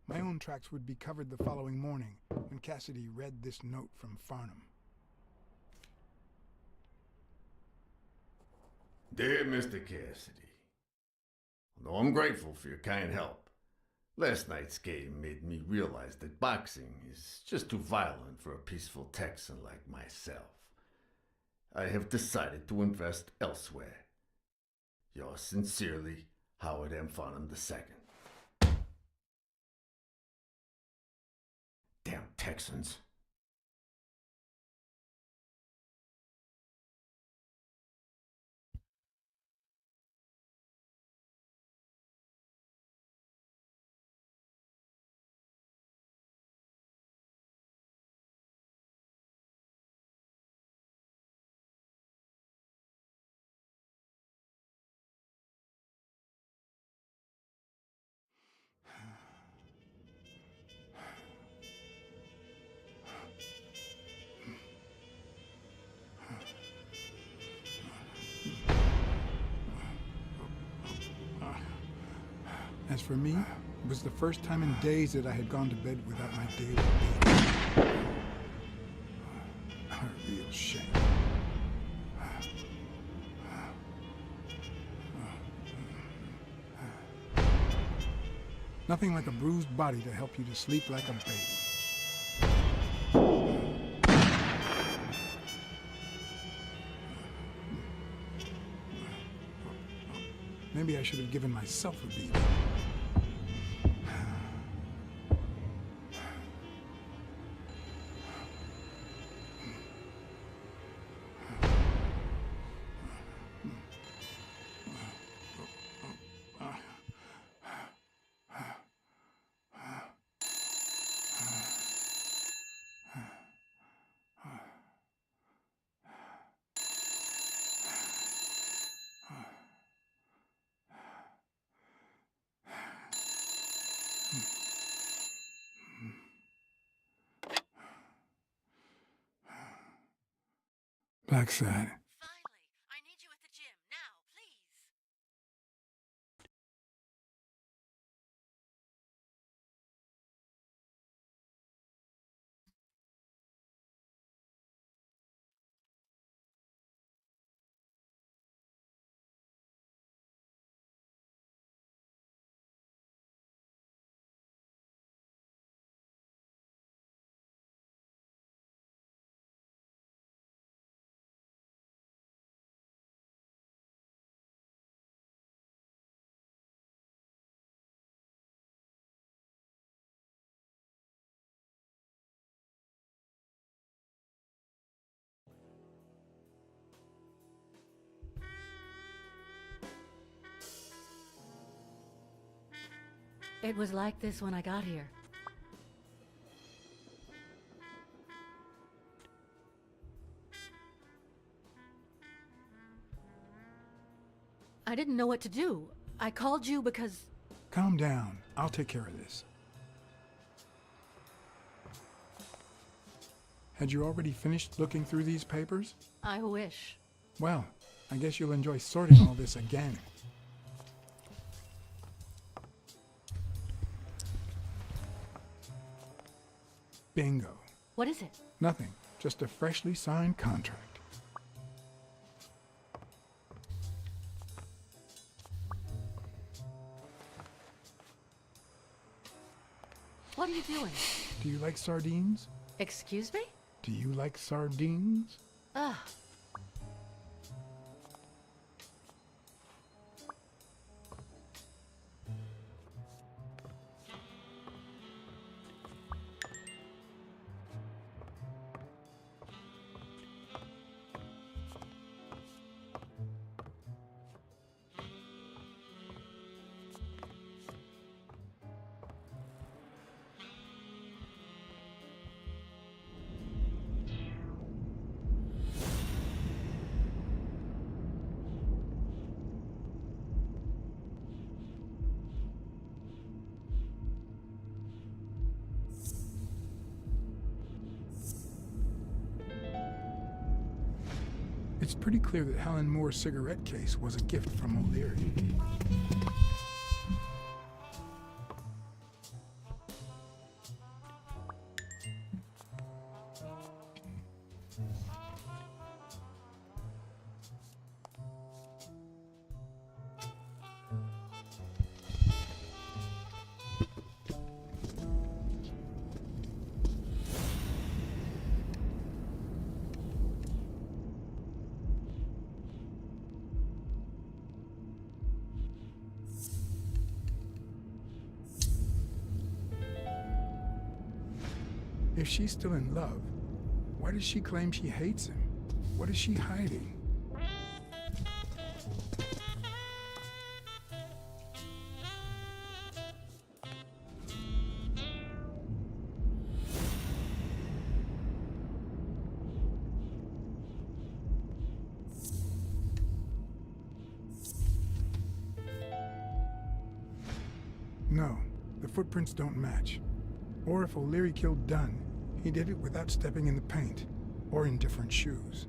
My own tracks would be covered the following morning when Cassidy read this note from Farnham. Dear Mr. Cassidy, although I'm grateful for your kind help, last night's game made me realize that boxing is just too violent for a peaceful Texan like myself. I have decided to invest elsewhere. Yours sincerely, Howard M. Farnham II. Damn Texans. As for me, it was the first time in days that I had gone to bed without my daily beat. A real shame. Nothing like a bruised body to help you to sleep like a baby. Maybe I should have given myself a beating. Blacksad. Finally, I need you at the gym now, please. It was like this when I got here. I didn't know what to do. I called you because... Calm down. I'll take care of this. Had you already finished looking through these papers? I wish. Well, I guess you'll enjoy sorting all this again. Bingo. What is it? Nothing. Just a freshly signed contract. What are you doing? Do you like sardines? Excuse me? Do you like sardines? Ugh. It's pretty clear that Helen Moore's cigarette case was a gift from O'Leary. If she's still in love, why does she claim she hates him? What is she hiding? No, the footprints don't match. Or if O'Leary killed Dunn, he did it without stepping in the paint, or in different shoes.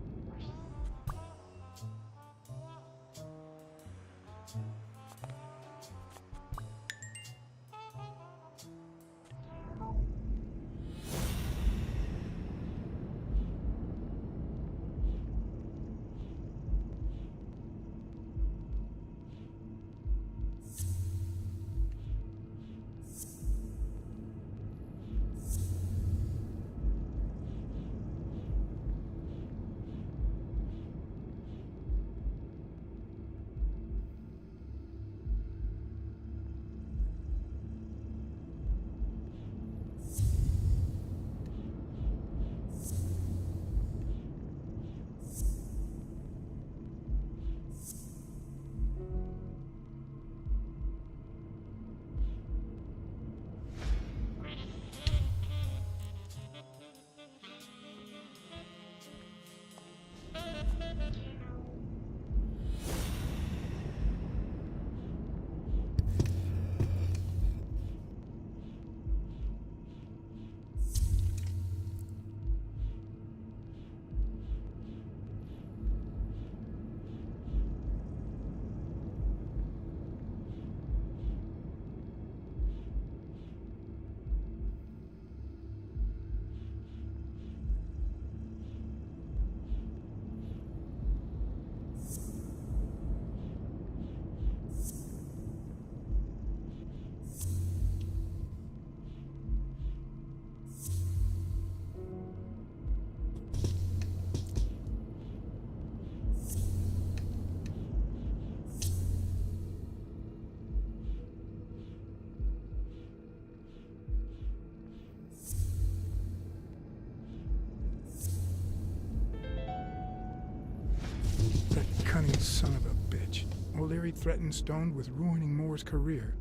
Son of a bitch. O'Leary threatened Stone with ruining Moore's career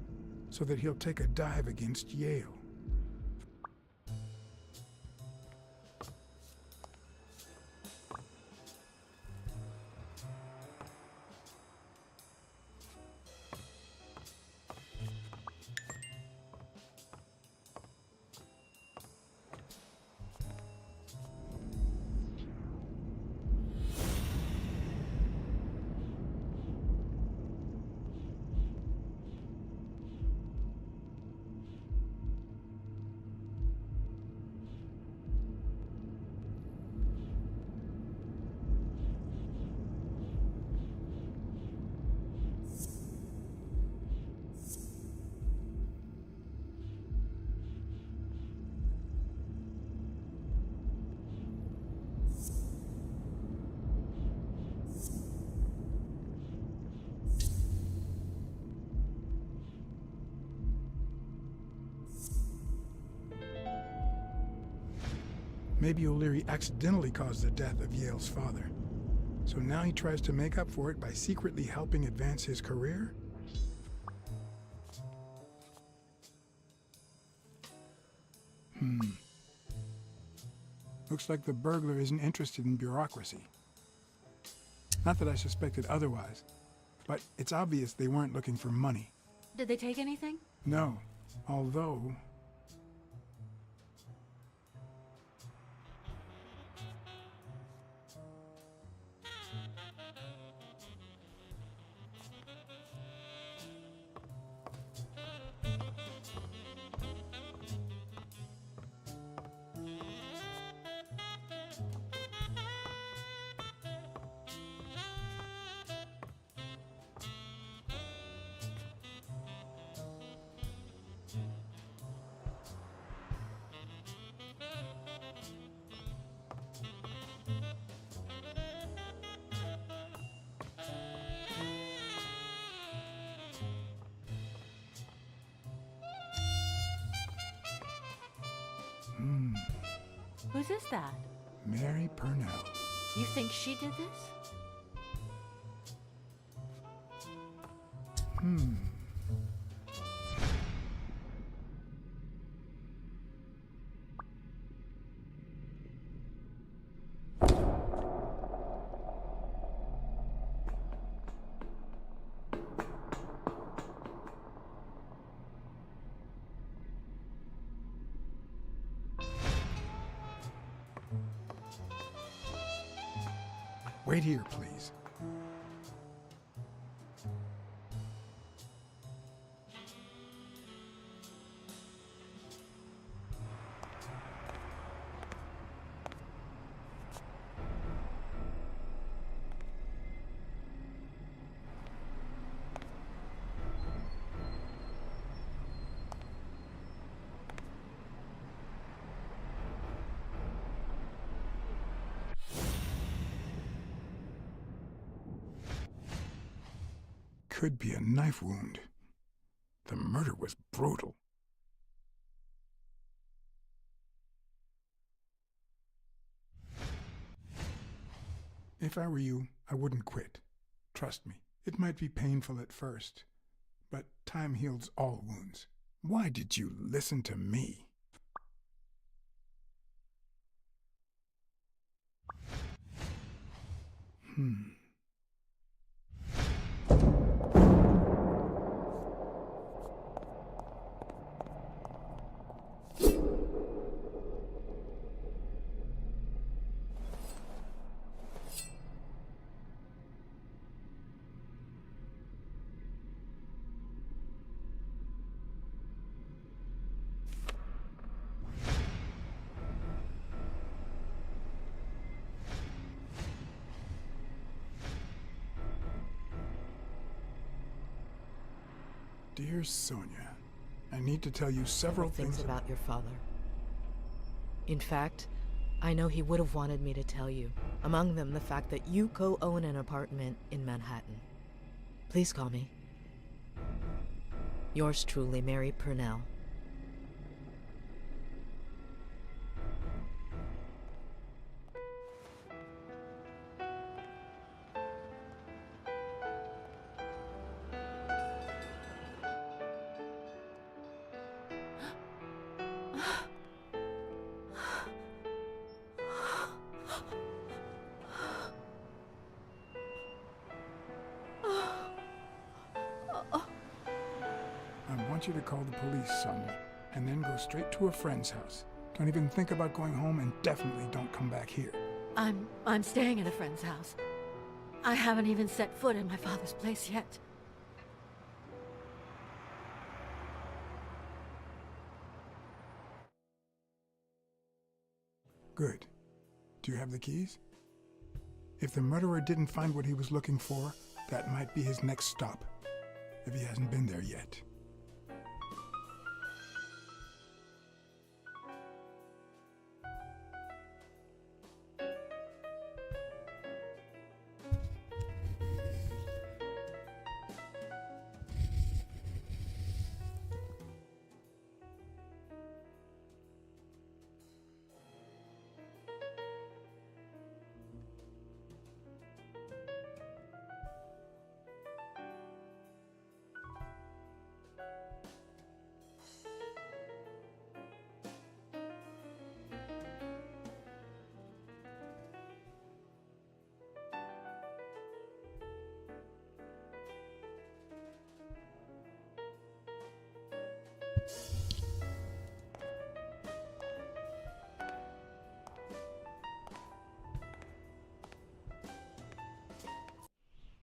so that he'll take a dive against Yale. Maybe O'Leary accidentally caused the death of Yale's father. So now he tries to make up for it by secretly helping advance his career? Looks like the burglar isn't interested in bureaucracy. Not that I suspected otherwise, but it's obvious they weren't looking for money. Did they take anything? No, although... Whose is that? Mary Purnell. You think she did this? Wait here, please. Could be a knife wound. The murder was brutal. If I were you, I wouldn't quit. Trust me, it might be painful at first, but time heals all wounds. Why did you listen to me? Dear Sonia, I need to tell you several things about your father. In fact, I know he would have wanted me to tell you. Among them, the fact that you co-own an apartment in Manhattan. Please call me. Yours truly, Mary Purnell. want you to call the police, Sonia, and then go straight to a friend's house. Don't even think about going home, and definitely don't come back here. I'm staying at a friend's house. I haven't even set foot in my father's place yet. Good. Do you have the keys? If the murderer didn't find what he was looking for, that might be his next stop, if he hasn't been there yet.